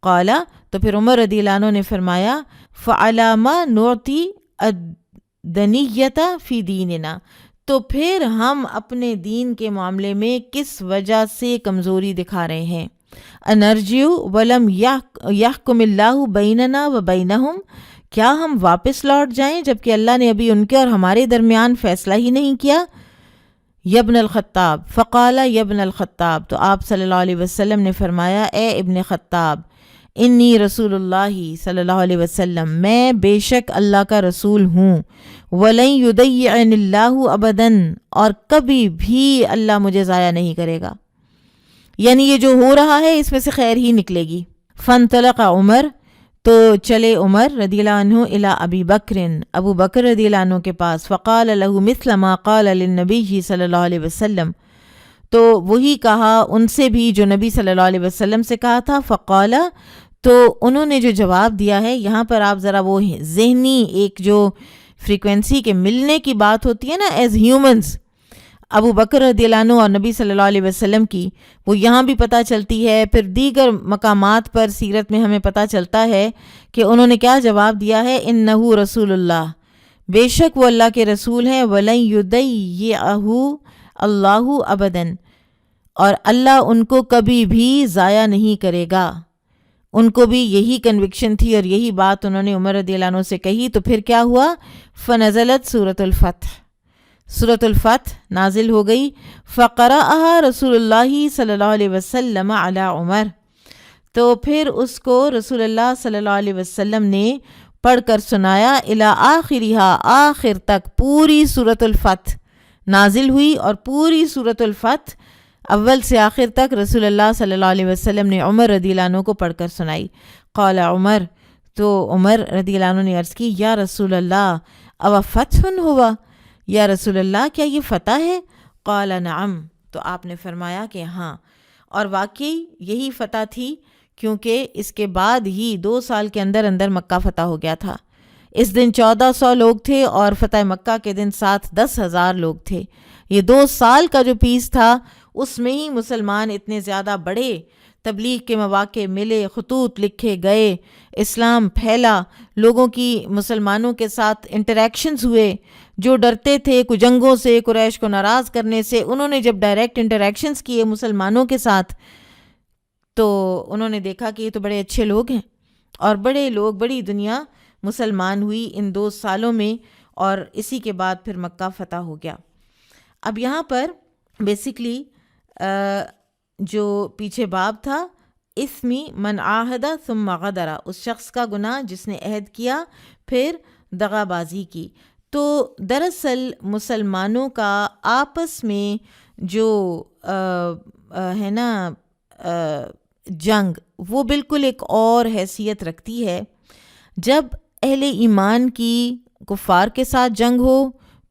قال، تو پھر عمر رضی اللہ عنہ نے فرمایا، فعلی ما نعطی الدنیۃ فی دیننا، تو پھر ہم اپنے دین کے معاملے میں کس وجہ سے کمزوری دکھا رہے ہیں؟ انرجیو ولم یحکم اللہ بیننا و بینہم، کیا ہم واپس لوٹ جائیں جبکہ اللہ نے ابھی ان کے اور ہمارے درمیان فیصلہ ہی نہیں کیا؟ یبن الخطاب، فقال یبن الخطاب، تو آپ صلی اللہ علیہ وسلم نے فرمایا اے ابن خطاب، انی رسول اللہ صلی اللہ علیہ وسلم، میں بے شک اللہ کا رسول ہوں، وَلَن يُضَيِّعَنِ اللَّهُ أَبَدًا، اور کبھی بھی اللہ مجھے ضائع نہیں کرے گا، یعنی یہ جو ہو رہا ہے اس میں سے خیر ہی نکلے گی۔ فانطلق عمر، تو چلے عمر رضی اللہ عنہ الی ابی بکر، ابو بکر رضی اللہ عنہ کے پاس، فقال له مثل ما قال للنبی صلی اللہ علیہ وسلم، تو وہی کہا ان سے بھی جو نبی صلی اللہ علیہ وسلم سے کہا تھا۔ فقال، تو انہوں نے جو جواب دیا ہے، یہاں پر آپ ذرا وہ ذہنی ایک جو فریکوینسی کے ملنے کی بات ہوتی ہے نا ایز ہیومنز، ابو بکر رضی اللہ عنہ اور نبی صلی اللہ علیہ وسلم کی، وہ یہاں بھی پتہ چلتی ہے، پھر دیگر مقامات پر سیرت میں ہمیں پتہ چلتا ہے کہ انہوں نے کیا جواب دیا ہے، انہ رسول اللہ، بے شک وہ اللہ کے رسول ہیں، وَلَن يُضَيِّعَهُ اللہ ابداً، اور اللہ ان کو کبھی بھی ضائع نہیں کرے گا۔ ان کو بھی یہی کنوکشن تھی اور یہی بات انہوں نے عمر رضی اللہ عنہ سے کہی، تو پھر کیا ہوا، فنزلت سورۃ الفتح، سورۃ الفتح نازل ہو گئی، فقرأها رسول اللہ صلی اللہ علیہ وسلم علی عمر، تو پھر اس کو رسول اللہ صلی اللہ علیہ وسلم نے پڑھ کر سنایا، الی آخرہا، آخر تک پوری سورۃ الفتح نازل ہوئی، اور پوری سورۃ الفتح اول سے آخر تک رسول اللہ صلی اللہ علیہ وسلم نے عمر رضی اللہ عنہ کو پڑھ کر سنائی۔ قال عمر، تو عمر رضی اللہ عنہ نے عرض کی، یا رسول اللہ او فتح ہوا، یا رسول اللہ کیا یہ فتح ہے؟ قال نعم، تو آپ نے فرمایا کہ ہاں، اور واقعی یہی فتح تھی، کیونکہ اس کے بعد ہی 2 سال کے اندر اندر مکہ فتح ہو گیا تھا۔ اس دن 1400 لوگ تھے اور فتح مکہ کے دن ساتھ 10,000 لوگ تھے۔ یہ 2 سال کا جو پیس تھا اس میں ہی مسلمان اتنے زیادہ بڑھے، تبلیغ کے مواقع ملے، خطوط لکھے گئے، اسلام پھیلا، لوگوں کی مسلمانوں کے ساتھ انٹریکشنز ہوئے، جو ڈرتے تھے جنگوں سے، قریش کو ناراض کرنے سے، انہوں نے جب ڈائریکٹ انٹریکشنز کیے مسلمانوں کے ساتھ تو انہوں نے دیکھا کہ یہ تو بڑے اچھے لوگ ہیں، اور بڑے لوگ، بڑی دنیا مسلمان ہوئی ان 2 سالوں میں، اور اسی کے بعد پھر مکہ فتح ہو گیا۔ اب یہاں پر بیسکلی جو پیچھے باب تھا، اسمی من عاہد ثم غدر، اس شخص کا گناہ جس نے عہد کیا پھر دغا بازی کی۔ تو دراصل مسلمانوں کا آپس میں جو ہے نا جنگ، وہ بالکل ایک اور حیثیت رکھتی ہے۔ جب اہل ایمان کی کفار کے ساتھ جنگ ہو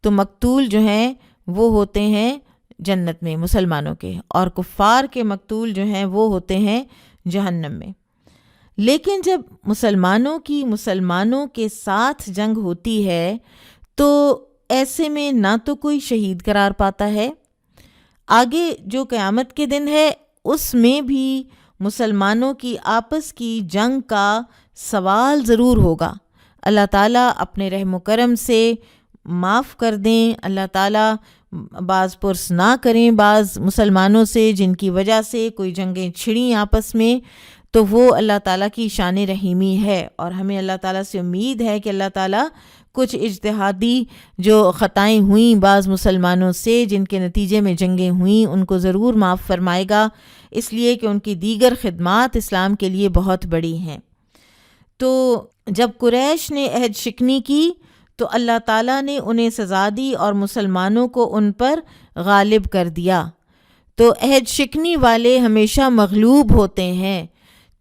تو مقتول جو ہیں وہ ہوتے ہیں جنت میں مسلمانوں کے، اور کفار کے مقتول جو ہیں وہ ہوتے ہیں جہنم میں۔ لیکن جب مسلمانوں کے ساتھ جنگ ہوتی ہے تو ایسے میں نہ تو کوئی شہید قرار پاتا ہے، آگے جو قیامت کے دن ہے اس میں بھی مسلمانوں کی آپس کی جنگ کا سوال ضرور ہوگا۔ اللہ تعالیٰ اپنے رحم و کرم سے معاف کر دیں، اللہ تعالیٰ بعض پرس نہ کریں بعض مسلمانوں سے جن کی وجہ سے کوئی جنگیں چھڑیں آپس میں، تو وہ اللہ تعالیٰ کی شان رحیمی ہے، اور ہمیں اللہ تعالیٰ سے امید ہے کہ اللہ تعالیٰ کچھ اجتہادی جو خطائیں ہوئیں بعض مسلمانوں سے جن کے نتیجے میں جنگیں ہوئیں ان کو ضرور معاف فرمائے گا، اس لیے کہ ان کی دیگر خدمات اسلام کے لیے بہت بڑی ہیں۔ تو جب قریش نے عہد شکنی کی تو اللہ تعالیٰ نے انہیں سزا دی اور مسلمانوں کو ان پر غالب کر دیا۔ تو عہد شکنی والے ہمیشہ مغلوب ہوتے ہیں،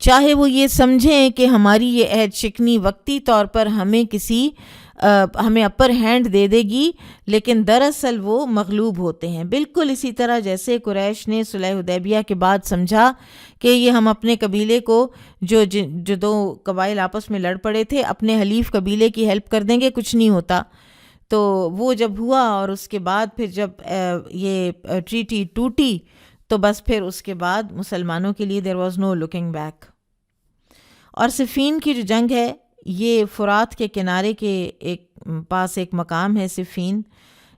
چاہے وہ یہ سمجھیں کہ ہماری یہ عہد شکنی وقتی طور پر ہمیں اپر ہینڈ دے دے گی، لیکن دراصل وہ مغلوب ہوتے ہیں۔ بالکل اسی طرح جیسے قریش نے صلح حدیبیہ کے بعد سمجھا کہ یہ ہم اپنے قبیلے کو جو 2 قبائل آپس میں لڑ پڑے تھے، اپنے حلیف قبیلے کی ہیلپ کر دیں گے، کچھ نہیں ہوتا۔ تو وہ جب ہوا اور اس کے بعد پھر جب یہ ٹریٹی ٹوٹی تو بس پھر اس کے بعد مسلمانوں کے لیے there was no looking back. اور صفین کی جو جنگ ہے یہ فرات کے کنارے کے پاس ایک مقام ہے صفین،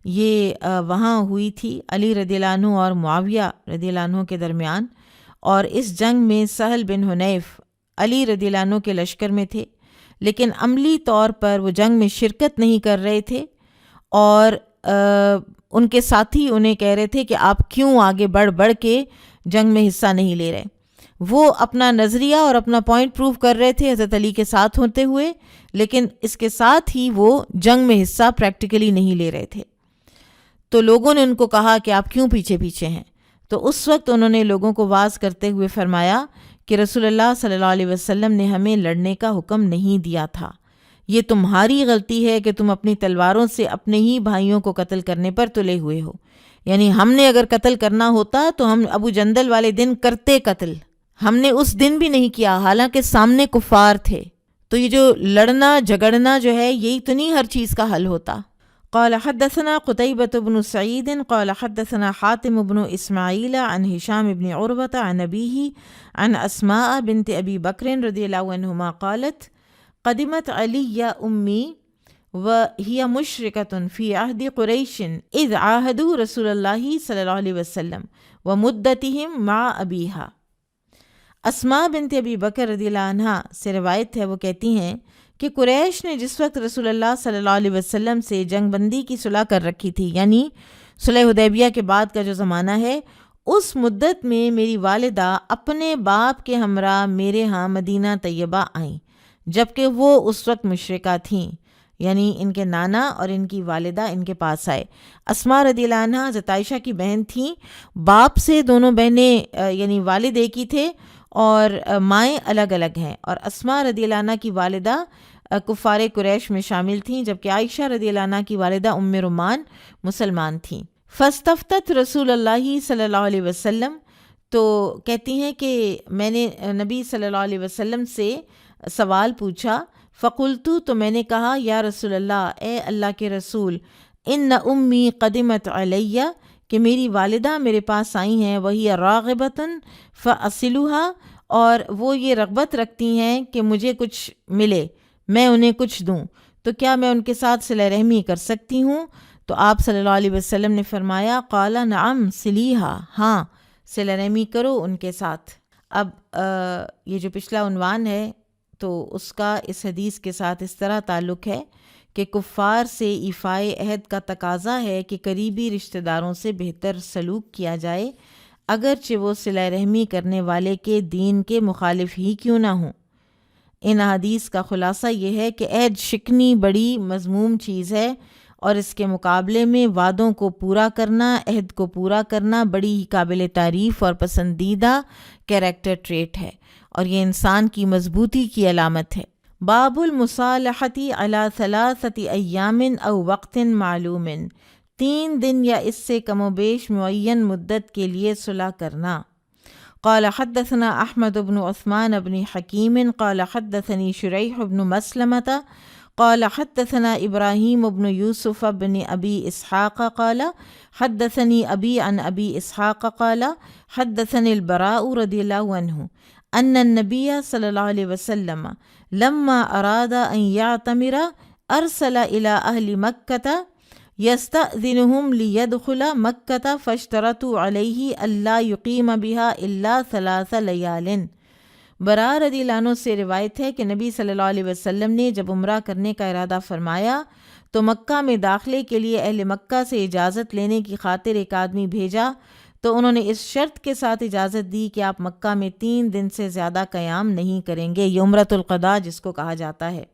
یہ وہاں ہوئی تھی علی رضی اللہ عنہ اور معاویہ رضی اللہ عنہ کے درمیان، اور اس جنگ میں سہل بن حنیف علی رضی اللہ عنہ کے لشکر میں تھے، لیکن عملی طور پر وہ جنگ میں شرکت نہیں کر رہے تھے، اور ان کے ساتھی انہیں کہہ رہے تھے کہ آپ کیوں آگے بڑھ بڑھ کے جنگ میں حصہ نہیں لے رہے. وہ اپنا نظریہ اور اپنا پوائنٹ پروو کر رہے تھے حضرت علی کے ساتھ ہوتے ہوئے، لیکن اس کے ساتھ ہی وہ جنگ میں حصہ پریکٹیکلی نہیں لے رہے تھے. تو لوگوں نے ان کو کہا کہ آپ کیوں پیچھے پیچھے ہیں. تو اس وقت انہوں نے لوگوں کو واعظ کرتے ہوئے فرمایا کہ رسول اللہ صلی اللہ علیہ وسلم نے ہمیں لڑنے کا حکم نہیں دیا تھا. یہ تمہاری غلطی ہے کہ تم اپنی تلواروں سے اپنے ہی بھائیوں کو قتل کرنے پر تلے ہوئے ہو. یعنی ہم نے اگر قتل کرنا ہوتا تو ہم ابو جندل والے دن کرتے قتل، ہم نے اس دن بھی نہیں کیا، حالانکہ سامنے کفار تھے. تو یہ جو لڑنا جھگڑنا جو ہے یہی تو نہیں ہر چیز کا حل ہوتا. قال حدثنا قتيبة بن سعيد قال حدثنا حاتم بن إسماعيل عن هشام بن عروة عن أبيه عن أسماء بنت أبي بكر رضي الله عنهما قالت قدمت علي أمي وهي مشركة في عهد قريش إذ عاهدوا رسول الله صلى الله عليه وسلم ومدتهم مع أبيها. اسماء بنت ابی بکر رضی اللہ عنہ سے روایت ہے، وہ کہتی ہیں کہ قریش نے جس وقت رسول اللہ صلی اللہ علیہ وسلم سے جنگ بندی کی صلح کر رکھی تھی، یعنی صلح حدیبیہ کے بعد کا جو زمانہ ہے، اس مدت میں میری والدہ اپنے باپ کے ہمراہ میرے ہاں مدینہ طیبہ آئیں، جبکہ وہ اس وقت مشرکہ تھیں. یعنی ان کے نانا اور ان کی والدہ ان کے پاس آئے. اسماء رضی اللہ عنہ حضرت عائشہ کی بہن تھیں، باپ سے دونوں بہنیں یعنی والد ایک ہی تھے اور مائیں الگ الگ ہیں. اور اسماء رضی اللہ عنہ کی والدہ کفار قریش میں شامل تھیں، جبکہ عائشہ رضی اللہ عنہ کی والدہ ام رومان مسلمان تھیں. فاستفتت رسول اللہ صلی اللہ علیہ وسلم، تو کہتی ہیں کہ میں نے نبی صلی اللہ علیہ وسلم سے سوال پوچھا. فقلتو، تو میں نے کہا یا رسول اللہ، اے اللہ کے رسول، ان امی قدمت علیہ، کہ میری والدہ میرے پاس آئی ہیں، وہی راغبتاً فاصلها، اور وہ یہ رغبت رکھتی ہیں کہ مجھے کچھ ملے، میں انہیں کچھ دوں، تو کیا میں ان کے ساتھ صلہ رحمی کر سکتی ہوں؟ تو آپ صلی اللہ علیہ وسلم نے فرمایا قال نعم صلیہا، ہاں صلہ رحمی کرو ان کے ساتھ. اب یہ جو پچھلا عنوان ہے تو اس کا اس حدیث کے ساتھ اس طرح تعلق ہے کہ کفار سے ایفائے عہد کا تقاضا ہے کہ قریبی رشتہ داروں سے بہتر سلوک کیا جائے، اگرچہ وہ صلہ رحمی کرنے والے کے دین کے مخالف ہی کیوں نہ ہوں. ان احادیث کا خلاصہ یہ ہے کہ عہد شکنی بڑی مذموم چیز ہے، اور اس کے مقابلے میں وعدوں کو پورا کرنا، عہد کو پورا کرنا بڑی ہی قابل تعریف اور پسندیدہ کیریکٹر ٹریٹ ہے، اور یہ انسان کی مضبوطی کی علامت ہے. باب المصالحۃ علی 3 ایام او وقت معلوم، 3 دن یا اس سے کم و بیش معین مدت کے لیے صلح کرنا. قال حدثنا احمد بن عثمان بن حکیم قال حدثني شریح بن مسلمة قال حدثنا ابراہیم بن یوسف بن ابی اسحاق قال حدثني ابی عن ابی اسحاق قال حدثني البراء رضی اللہ عنہ ان النبی صلی اللہ علیہ وسلم لما اراد ان یعتمر ارسل الى اہل مکہ یستأذنهم لیدخل مکہ فاشترطوا علیہ الا یقیم بها الا 3 لیال. براء رضی اللہ عنہ سے روایت ہے کہ نبی صلی اللہ علیہ وسلم نے جب عمرہ کرنے کا ارادہ فرمایا تو مکہ میں داخلے کے لیے اہل مکہ سے اجازت لینے کی خاطر ایک آدمی بھیجا، تو انہوں نے اس شرط کے ساتھ اجازت دی کہ آپ مکہ میں 3 دن سے زیادہ قیام نہیں کریں گے، یہ عمرۃ القضاء جس کو کہا جاتا ہے.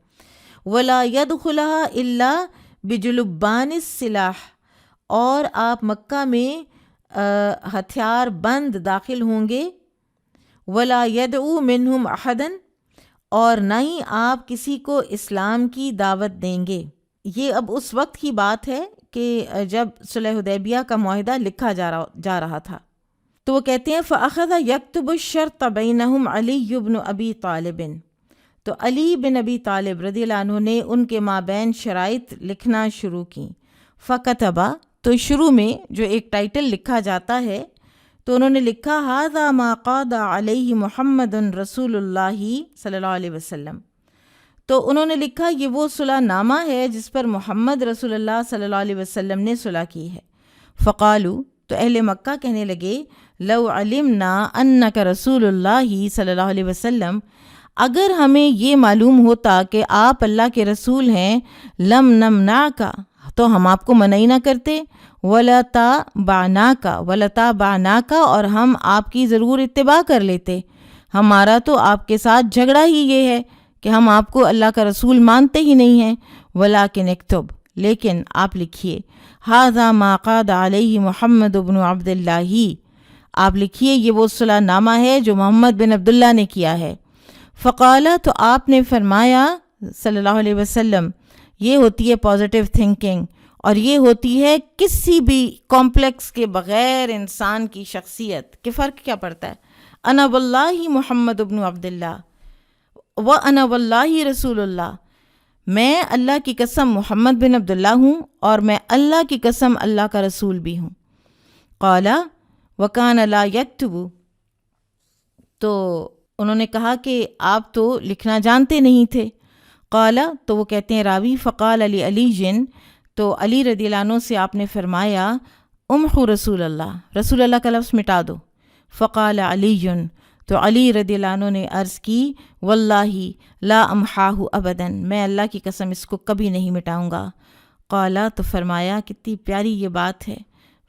ولا يدخلها الا بجلبان السلاح، اور آپ مکہ میں ہتھیار بند داخل ہوں گے. ولا يدعو منهم احدا، اور نہ ہی آپ کسی کو اسلام کی دعوت دیں گے. یہ اب اس وقت کی بات ہے کہ جب صلح حدیبیہ کا معاہدہ لکھا جا رہا تھا. تو وہ کہتے ہیں فأخذ يكتب الشرط بينهم علی بن ابی طالب، تو علی بن ابی طالب رضی اللہ عنہ نے ان کے مابین شرائط لکھنا شروع کی. فكتب، تو شروع میں جو ایک ٹائٹل لکھا جاتا ہے تو انہوں نے لکھا ھذا ما قاد علیہ محمد رسول اللہ صلی اللہ علیہ وسلم. تو انہوں نے لکھا یہ وہ صلح نامہ ہے جس پر محمد رسول اللہ صلی اللہ علیہ وسلم نے صلح کی ہے. فقالوا، تو اہل مکہ کہنے لگے لو علمنا انک رسول اللہ صلی اللہ علیہ وسلم، اگر ہمیں یہ معلوم ہوتا کہ آپ اللہ کے رسول ہیں، لم نمنعک، تو ہم آپ کو منع ہی نہ کرتے، وَلَتَابَعْنَاكَ اور ہم آپ کی ضرور اتباع کر لیتے. ہمارا تو آپ کے ساتھ جھگڑا ہی یہ ہے کہ ہم آپ کو اللہ کا رسول مانتے ہی نہیں ہیں. وَلَكِنْ اكْتُبْ لیکن آپ لکھیے، هَذَا مَا قَادَ عَلَيْهِ محمد بن عبد اللہ، آپ لکھیے یہ وہ صلح نامہ ہے جو محمد بن عبداللہ نے کیا ہے. فقال تو آپ نے فرمایا صلی اللہ علیہ وسلم، یہ ہوتی ہے پازیٹیو تھنکنگ، اور یہ ہوتی ہے کسی بھی کمپلیکس کے بغیر انسان کی شخصیت کہ فرق کیا پڑتا ہے. انا واللہ محمد بن عبداللہ و انا واللہ رسول اللہ، میں اللہ کی قسم محمد بن عبداللہ ہوں اور میں اللہ کی قسم اللہ کا رسول بھی ہوں. قال وکان لا یکتب، تو انہوں نے کہا کہ آپ تو لکھنا جانتے نہیں تھے. قال تو وہ کہتے ہیں راوی، فقال علی جن، تو علی رضی اللہ عنہ سے آپ نے فرمایا امحو رسول اللہ، رسول اللہ کا لفظ مٹا دو. فقال علی جن، تو علی رضی اللہ عنہ نے عرض کی واللہ لا امحاہ ابدا، میں اللہ کی قسم اس کو کبھی نہیں مٹاؤں گا. قال تو فرمایا کتنی پیاری یہ بات ہے،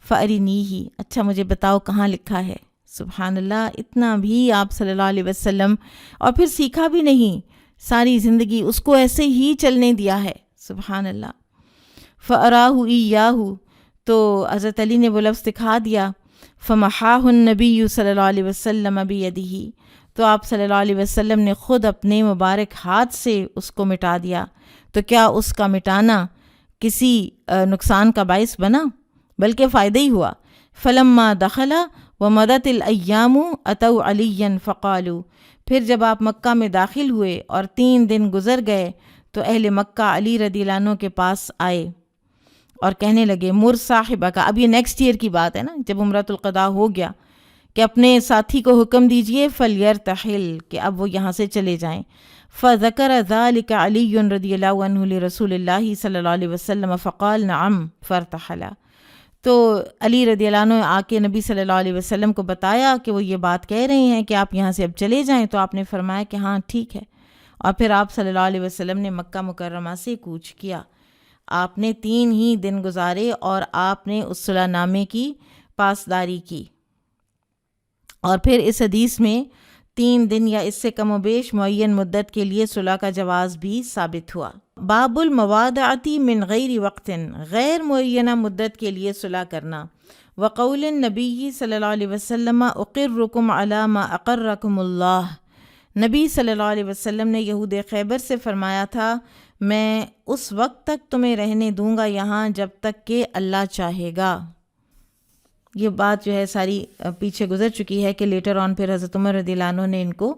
فارینیہ، اچھا مجھے بتاؤ کہاں لکھا ہے. سبحان اللہ، اتنا بھی آپ صلی اللہ علیہ وسلم، اور پھر سیکھا بھی نہیں، ساری زندگی اس کو ایسے ہی چلنے دیا ہے. سبحان اللہ. فَأَرَاهُ إِيَّاهُ، تو حضرت علی نے وہ لفظ دکھا دیا. فَمَحَاهُ النَّبِيُّ صلی اللہ علیہ وسلم بِيَدِهِ، تو آپ صلی اللہ علیہ وسلم نے خود اپنے مبارک ہاتھ سے اس کو مٹا دیا. تو کیا اس کا مٹانا کسی نقصان کا باعث بنا؟ بلکہ فائدہ ہی ہوا. فَلَمَّا دَخَلَ وَمَضَتِ الْأَيَّامُ أَتَوْا عَلِيًّا فَقَالُوا، پھر جب آپ مکہ میں داخل ہوئے اور 3 دن گزر گئے تو اہل مکہ علی رضی اللہ عنہ کے پاس آئے اور کہنے لگے مر صاحبہ کا. اب یہ نیکسٹ ایئر کی بات ہے نا، جب عمرۃ القضاء ہو گیا، کہ اپنے ساتھی کو حکم دیجئے فلیرتحل، کہ اب وہ یہاں سے چلے جائیں. فذکر ذلک علی رضی اللہ عنہ لرسول اللہ صلی اللہ علیہ وسلم فقال نعم فارتحلا، تو علی رضی اللہ عنہ آ کے نبی صلی اللہ علیہ وسلم کو بتایا کہ وہ یہ بات کہہ رہے ہیں کہ آپ یہاں سے اب چلے جائیں، تو آپ نے فرمایا کہ ہاں ٹھیک ہے. اور پھر آپ صلی اللہ علیہ وسلم نے مکہ مکرمہ سے کوچ کیا. آپ نے 3 ہی دن گزارے اور آپ نے اس صلح نامے کی پاسداری کی. اور پھر اس حدیث میں 3 دن یا اس سے کم و بیش معین مدت کے لیے صلح کا جواز بھی ثابت ہوا. باب الموادعتی من غیر وقت، غیر معینہ مدت کے لیے صلح کرنا. وقول النبی صلی اللہ علیہ وسلم اقرکم علی ما اقرکم اللہ، نبی صلی اللہ علیہ وسلم نے یہود خیبر سے فرمایا تھا میں اس وقت تک تمہیں رہنے دوں گا یہاں جب تک کہ اللہ چاہے گا. یہ بات جو ہے ساری پیچھے گزر چکی ہے کہ لیٹر آن پھر حضرت عمر رضی اللہ عنہ نے ان کو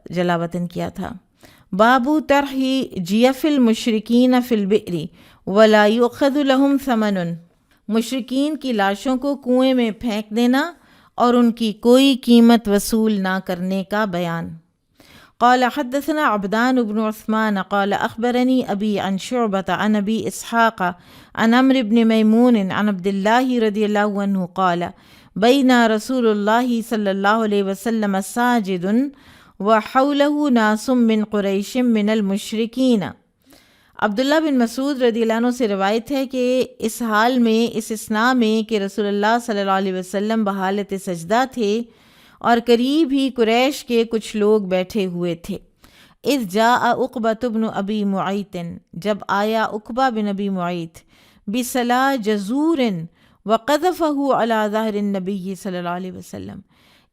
جلا وطن کیا تھا. باب طرح جیف المشرکین فی البئر ولا یؤخذ لهم ثمن، مشرکین کی لاشوں کو کنویں میں پھینک دینا اور ان کی کوئی قیمت وصول نہ کرنے کا بیان. قال حدثنا عبدان بن عثمان قال اخبرني ابي عن شعبة عن ابي اسحاق عن عمرو بن ميمون عن عبد الله رضي الله عنه قال بين رسول الله صلى الله عليه وسلم ساجد وحوله ناس من قریش من المشرکین. عبداللہ بن مسعود رضی اللہ عنہ سے روایت ہے کہ اس حال میں، اس اثناء میں کہ رسول اللہ صلی اللہ علیہ وسلم بحالت سجدہ تھے اور قریب ہی قریش کے کچھ لوگ بیٹھے ہوئے تھے. اذ جاء عقبۃ بن ابی معیط، جب آیا عقبہ بن ابی معیط، بسلا جزور وقذفہ علی ظہر النبی صلی اللہ علیہ وسلم،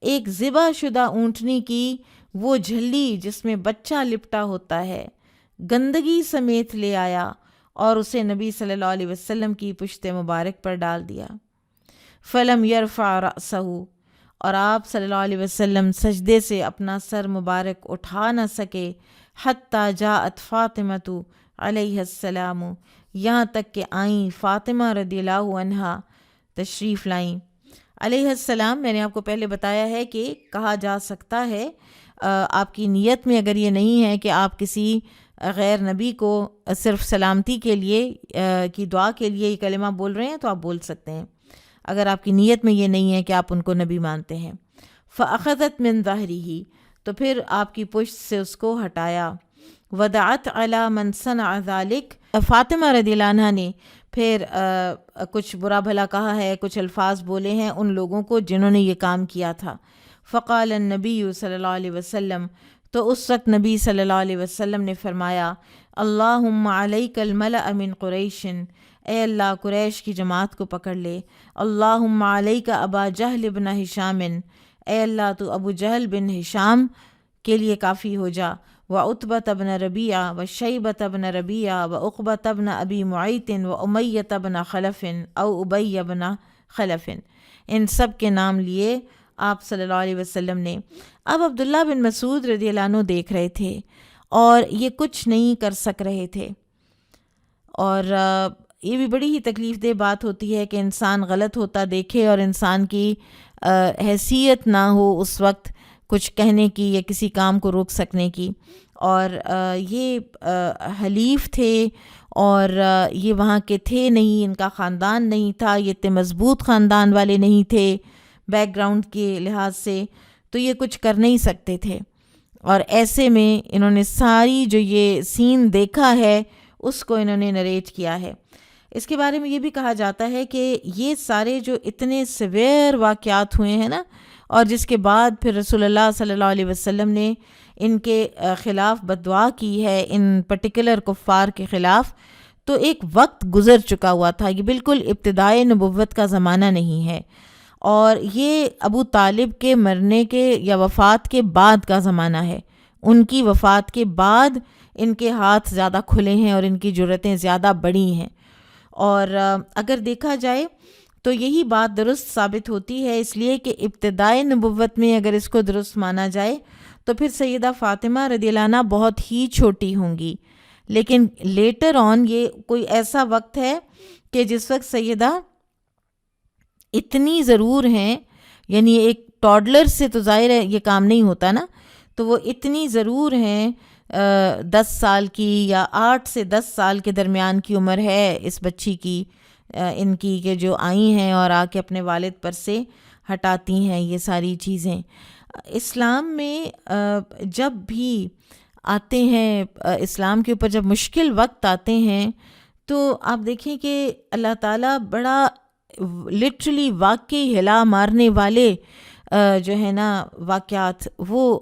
ایک ذبح شدہ اونٹنی کی وہ جھلی جس میں بچہ لپٹا ہوتا ہے گندگی سمیت لے آیا اور اسے نبی صلی اللہ علیہ وسلم کی پشت مبارک پر ڈال دیا. فلم یرفع رأسہ، اور آپ صلی اللہ علیہ وسلم سجدے سے اپنا سر مبارک اٹھا نہ سکے، حتیٰ جاءت فاطمۃ علیہ السلام، یہاں تک کہ آئیں فاطمہ رضی اللہ عنہا تشریف لائیں. علیہ السلام میں نے آپ کو پہلے بتایا ہے کہ کہا جا سکتا ہے آپ کی نیت میں اگر یہ نہیں ہے کہ آپ کسی غیر نبی کو صرف سلامتی کے لیے کی دعا کے لیے یہ کلمہ بول رہے ہیں تو آپ بول سکتے ہیں، اگر آپ کی نیت میں یہ نہیں ہے کہ آپ ان کو نبی مانتے ہیں. فأخذت من ظہرہ، تو پھر آپ کی پشت سے اس کو ہٹایا. ودعت علی من صنع ذلک، فاطمہ رضی اللہ عنہ نے پھر کچھ برا بھلا کہا ہے، کچھ الفاظ بولے ہیں ان لوگوں کو جنہوں نے یہ کام کیا تھا۔ فقال النبی صلی اللہ علیہ وسلم، تو اس وقت نبی صلی اللہ علیہ وسلم نے فرمایا، اللہم علیک الملأ من قریش، اے اللہ قریش کی جماعت کو پکڑ لے۔ اللہم علیک ابا جہل بن ہشام، اے اللہ تو ابو جہل بن ہشام کے لیے کافی ہو جا، وعتبۃ بن ربیعہ وشیبۃ بن ربیعہ وعقبۃ بن ابی معیط وامیۃ بن خلف او ابی بن خلف، ان سب کے نام لیے آپ صلی اللہ علیہ وسلم نے۔ اب عبداللہ بن مسعود رضی اللہ عنہ دیکھ رہے تھے اور یہ کچھ نہیں کر سک رہے تھے، اور یہ بھی بڑی ہی تکلیف دہ بات ہوتی ہے کہ انسان غلط ہوتا دیکھے اور انسان کی حیثیت نہ ہو اس وقت کچھ کہنے کی یا کسی کام کو روک سکنے کی۔ اور یہ حلیف تھے اور یہ وہاں کے تھے نہیں، ان کا خاندان نہیں تھا، یہ اتنے مضبوط خاندان والے نہیں تھے بیک گراؤنڈ کے لحاظ سے، تو یہ کچھ کر نہیں سکتے تھے۔ اور ایسے میں انہوں نے ساری جو یہ سین دیکھا ہے اس کو انہوں نے نریٹ کیا ہے۔ اس کے بارے میں یہ بھی کہا جاتا ہے کہ یہ سارے جو اتنے سیویئر واقعات ہوئے ہیں نا، اور جس کے بعد پھر رسول اللہ صلی اللہ علیہ وسلم نے ان کے خلاف بددعا کی ہے، ان پرٹیکولر کفار کے خلاف، تو ایک وقت گزر چکا ہوا تھا، یہ بالکل ابتدائے نبوت کا زمانہ نہیں ہے، اور یہ ابو طالب کے مرنے کے یا وفات کے بعد کا زمانہ ہے۔ ان کی وفات کے بعد ان کے ہاتھ زیادہ کھلے ہیں اور ان کی جرتیں زیادہ بڑی ہیں، اور اگر دیکھا جائے تو یہی بات درست ثابت ہوتی ہے، اس لیے کہ ابتدائے نبوت میں اگر اس کو درست مانا جائے تو پھر سیدہ فاطمہ رضی اللہ عنہ بہت ہی چھوٹی ہوں گی، لیکن لیٹر آن یہ کوئی ایسا وقت ہے کہ جس وقت سیدہ اتنی ضرور ہیں، یعنی ایک ٹاڈلر سے تو ظاہر ہے یہ کام نہیں ہوتا نا، تو وہ اتنی ضرور ہیں 10 سال کی یا 8 سے 10 سال کے درمیان کی عمر ہے اس بچی کی، ان کی، کہ جو آئی ہیں اور آ کے اپنے والد پر سے ہٹاتی ہیں یہ ساری چیزیں۔ اسلام میں جب بھی آتے ہیں، اسلام کے اوپر جب مشکل وقت آتے ہیں، تو آپ دیکھیں کہ اللہ تعالیٰ بڑا لٹرلی واقعی ہلا مارنے والے جو ہے نا واقعات، وہ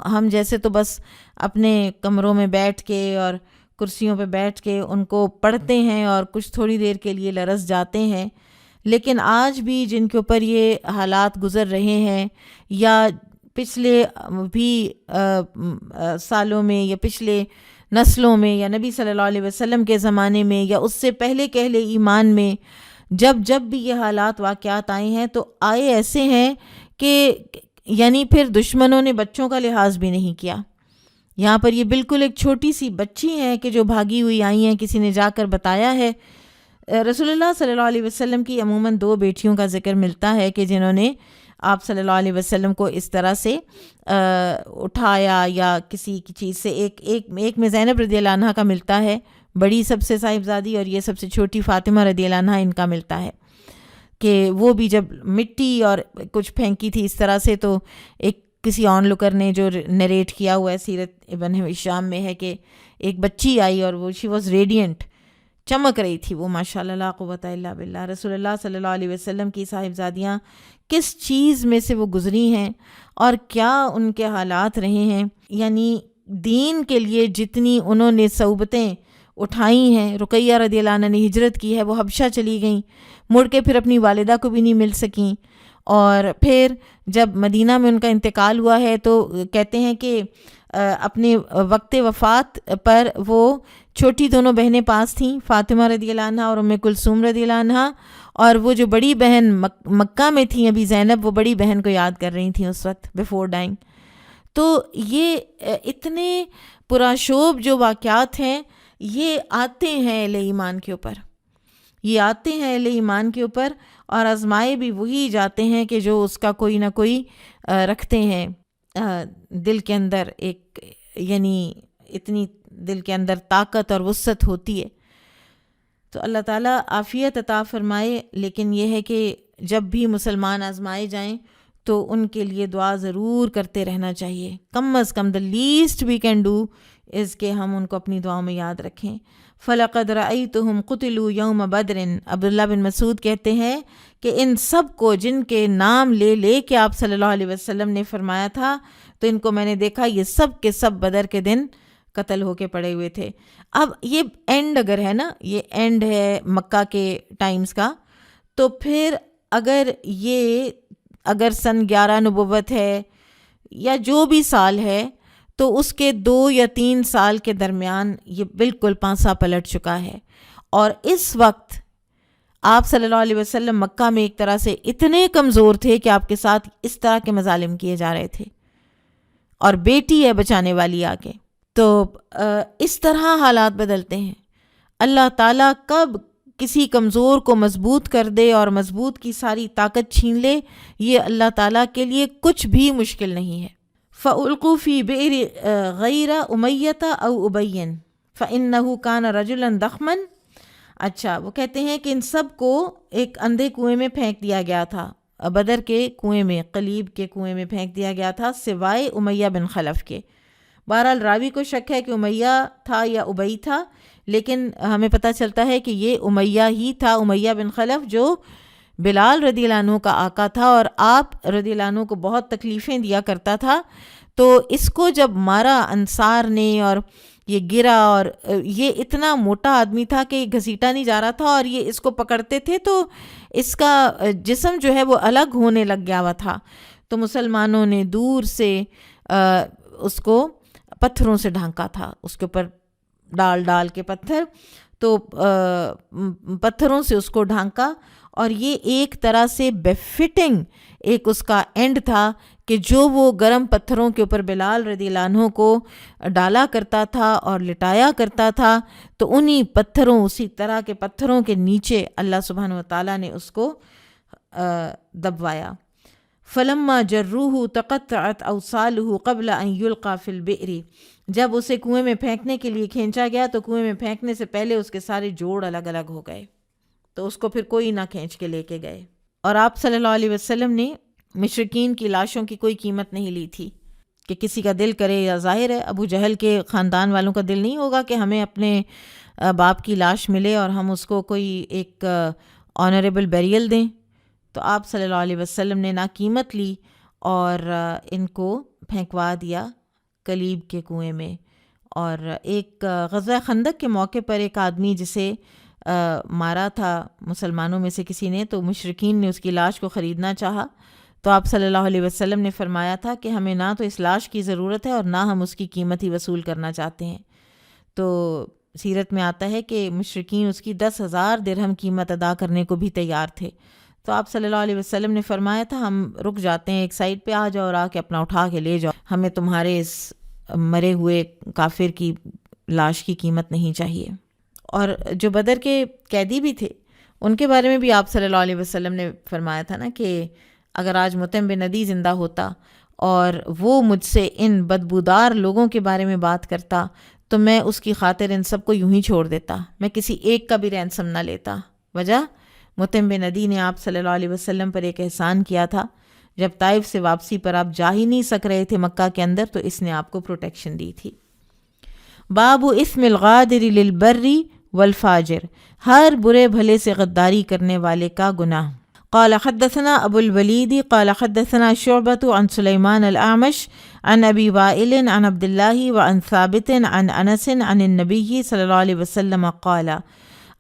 ہم جیسے تو بس اپنے کمروں میں بیٹھ کے اور کرسیوں پہ بیٹھ کے ان کو پڑھتے ہیں اور کچھ تھوڑی دیر کے لیے لرز جاتے ہیں، لیکن آج بھی جن کے اوپر یہ حالات گزر رہے ہیں، یا پچھلے بھی سالوں میں یا پچھلے نسلوں میں یا نبی صلی اللہ علیہ وسلم کے زمانے میں یا اس سے پہلے کے اہل ایمان میں، جب بھی یہ حالات واقعات آئے ہیں تو آئے ایسے ہیں کہ یعنی پھر دشمنوں نے بچوں کا لحاظ بھی نہیں کیا۔ یہاں پر یہ بالکل ایک چھوٹی سی بچی ہے کہ جو بھاگی ہوئی آئی ہیں، کسی نے جا کر بتایا ہے۔ رسول اللہ صلی اللہ علیہ وسلم کی عموماً 2 بیٹیوں کا ذکر ملتا ہے کہ جنہوں نے آپ صلی اللہ علیہ وسلم کو اس طرح سے اٹھایا یا کسی کی چیز سے، ایک میں زینب رضی اللہ عنہ کا ملتا ہے، بڑی سب سے صاحبزادی، اور یہ سب سے چھوٹی فاطمہ رضی اللہ عنہ ان کا ملتا ہے کہ وہ بھی جب مٹی اور کچھ پھینکی تھی اس طرح سے، تو ایک کسی آن لوکر نے جو نریٹ کیا ہوا ہے سیرت ابن ہشام میں ہے کہ ایک بچی آئی اور وہ شی واز ریڈینٹ، چمک رہی تھی وہ، ماشاء اللہ لا قوت الا باللہ۔ رسول اللہ صلی اللہ علیہ وسلم کی صاحبزادیاں کس چیز میں سے وہ گزری ہیں اور کیا ان کے حالات رہے ہیں، یعنی دین کے لیے جتنی انہوں نے صعوبتیں اٹھائی ہیں۔ رقیہ رضی اللہ عنہ نے ہجرت کی ہے، وہ حبشہ چلی گئیں، مڑ کے پھر اپنی والدہ کو بھی نہیں مل سکیں، اور پھر جب مدینہ میں ان کا انتقال ہوا ہے تو کہتے ہیں کہ اپنے وقت وفات پر وہ چھوٹی دونوں بہنیں پاس تھیں، فاطمہ رضی اللہ عنہ اور ام کلثوم رضی اللہ عنہ، اور وہ جو بڑی بہن مکہ میں تھیں ابھی زینب، وہ بڑی بہن کو یاد کر رہی تھیں اس وقت بیفور ڈائنگ۔ تو یہ اتنے پراشوب جو واقعات ہیں یہ آتے ہیں اہل ایمان کے اوپر، یہ آتے ہیں اہل ایمان کے اوپر، اور آزمائے بھی وہی جاتے ہیں کہ جو اس کا کوئی نہ کوئی رکھتے ہیں دل کے اندر، ایک یعنی اتنی دل کے اندر طاقت اور وسعت ہوتی ہے۔ تو اللہ تعالیٰ عافیت عطا فرمائے، لیکن یہ ہے کہ جب بھی مسلمان آزمائے جائیں تو ان کے لیے دعا ضرور کرتے رہنا چاہیے۔ کم از کم the least we can do اس کے ہم ان کو اپنی دعاؤں میں یاد رکھیں۔ فَلَقَدْ رَأَيْتُهُمْ قُتِلُوا يَوْمَ بَدْرٍ، عبداللہ بن مسعود کہتے ہیں کہ ان سب کو جن کے نام لے لے کے آپ صلی اللہ علیہ وسلم نے فرمایا تھا، تو ان کو میں نے دیکھا یہ سب کے سب بدر کے دن قتل ہو کے پڑے ہوئے تھے۔ اب یہ اینڈ اگر ہے نا، یہ اینڈ ہے مکہ کے ٹائمز کا، تو پھر اگر سن 11 نبوت ہے یا جو بھی سال ہے، تو اس کے 2 یا 3 سال کے درمیان یہ بالکل پانسا پلٹ چکا ہے۔ اور اس وقت آپ صلی اللہ علیہ وسلم مکہ میں ایک طرح سے اتنے کمزور تھے کہ آپ کے ساتھ اس طرح کے مظالم کیے جا رہے تھے، اور بیٹی ہے بچانے والی آگے۔ تو اس طرح حالات بدلتے ہیں۔ اللہ تعالیٰ کب کسی کمزور کو مضبوط کر دے اور مضبوط کی ساری طاقت چھین لے، یہ اللہ تعالیٰ کے لیے کچھ بھی مشکل نہیں ہے۔ فَأُلْقُوا فِي بِئْرِ غَيْرَ أُمَيَّةَ أَوْ أُبَيٍّ فَإِنَّهُ كَانَ رَجُلًا ضَخْمًا۔ اچھا، وہ کہتے ہیں کہ ان سب کو ایک اندھے کنویں میں پھینک دیا گیا تھا، بدر کے کنویں میں، قلیب کے کنویں میں پھینک دیا گیا تھا، سوائے امیہ بن خلف کے۔ بہرحال راوی کو شک ہے کہ امیہ تھا یا ابئی تھا، لیکن ہمیں پتہ چلتا ہے کہ یہ امیہ ہی تھا، امیہ بن خلف، جو بلال رضی اللہ عنہ کا آقا تھا اور آپ رضی اللہ عنہ کو بہت تکلیفیں دیا کرتا تھا۔ تو اس کو جب مارا انصار نے اور یہ گرا، اور یہ اتنا موٹا آدمی تھا کہ گھسیٹا نہیں جا رہا تھا، اور یہ اس کو پکڑتے تھے تو اس کا جسم جو ہے وہ الگ ہونے لگ گیا ہوا تھا۔ تو مسلمانوں نے دور سے اس کو پتھروں سے ڈھانکا تھا، اس کے اوپر ڈال کے پتھر، تو پتھروں سے اس کو ڈھانکا، اور یہ ایک طرح سے بefitting ایک اس کا اینڈ تھا کہ جو وہ گرم پتھروں کے اوپر بلال رضی اللہ عنہ کو ڈالا کرتا تھا اور لٹایا کرتا تھا، تو انہی پتھروں، اسی طرح کے پتھروں کے نیچے اللہ سبحانہ وتعالیٰ نے اس کو دبوایا۔ فلما جروہ تقطعت اوصالہ قبل ان یلقى فی البئر، جب اسے کنویں میں پھینکنے کے لیے کھینچا گیا تو کنویں میں پھینکنے سے پہلے اس کے سارے جوڑ الگ الگ ہو گئے، تو اس کو پھر کوئی نہ کھینچ کے لے کے گئے۔ اور آپ صلی اللہ علیہ وسلم نے مشرکین کی لاشوں کی کوئی قیمت نہیں لی تھی کہ کسی کا دل کرے، یا ظاہر ہے ابو جہل کے خاندان والوں کا دل نہیں ہوگا کہ ہمیں اپنے باپ کی لاش ملے اور ہم اس کو کوئی ایک آنریبل بیریل دیں۔ تو آپ صلی اللہ علیہ وسلم نے نہ قیمت لی اور ان کو پھینکوا دیا قلیب کے کنویں میں۔ اور ایک غزوہ خندق کے موقع پر ایک آدمی جسے مارا تھا مسلمانوں میں سے کسی نے، تو مشرکین نے اس کی لاش کو خریدنا چاہا، تو آپ صلی اللہ علیہ وسلم نے فرمایا تھا کہ ہمیں نہ تو اس لاش کی ضرورت ہے اور نہ ہم اس کی قیمت ہی وصول کرنا چاہتے ہیں۔ تو سیرت میں آتا ہے کہ مشرکین اس کی 10,000 درہم قیمت ادا کرنے کو بھی تیار تھے۔ تو آپ صلی اللہ علیہ وسلم نے فرمایا تھا ہم رک جاتے ہیں، ایک سائڈ پہ آ جاؤ اور آ کے اپنا اٹھا کے لے جاؤ، ہمیں تمہارے اس مرے ہوئے کافر کی لاش کی قیمت نہیں چاہیے۔ اور جو بدر کے قیدی بھی تھے ان کے بارے میں بھی آپ صلی اللہ علیہ وسلم نے فرمایا تھا نا کہ اگر آج مطعم بن عدی زندہ ہوتا اور وہ مجھ سے ان بدبودار لوگوں کے بارے میں بات کرتا تو میں اس کی خاطر ان سب کو یوں ہی چھوڑ دیتا، میں کسی ایک کا بھی رینسم نہ لیتا۔ وجہ مطعم بن عدی نے آپ صلی اللہ علیہ وسلم پر ایک احسان کیا تھا، جب طائف سے واپسی پر آپ جا ہی نہیں سک رہے تھے مکہ کے اندر، تو اس نے آپ کو پروٹیکشن دی تھی۔ باب اسم الغادر للبر والفاجر، ہر برے بھلے سے غداری کرنے والے کا گناہ۔ قال حدثنا ابو الولید قال حدثنا شعبة عن سلیمان الاعمش عن ابی وائل عن عبد اللہ وعن ثابت عن انس عن النبی صلی اللہ علیہ وسلم قال،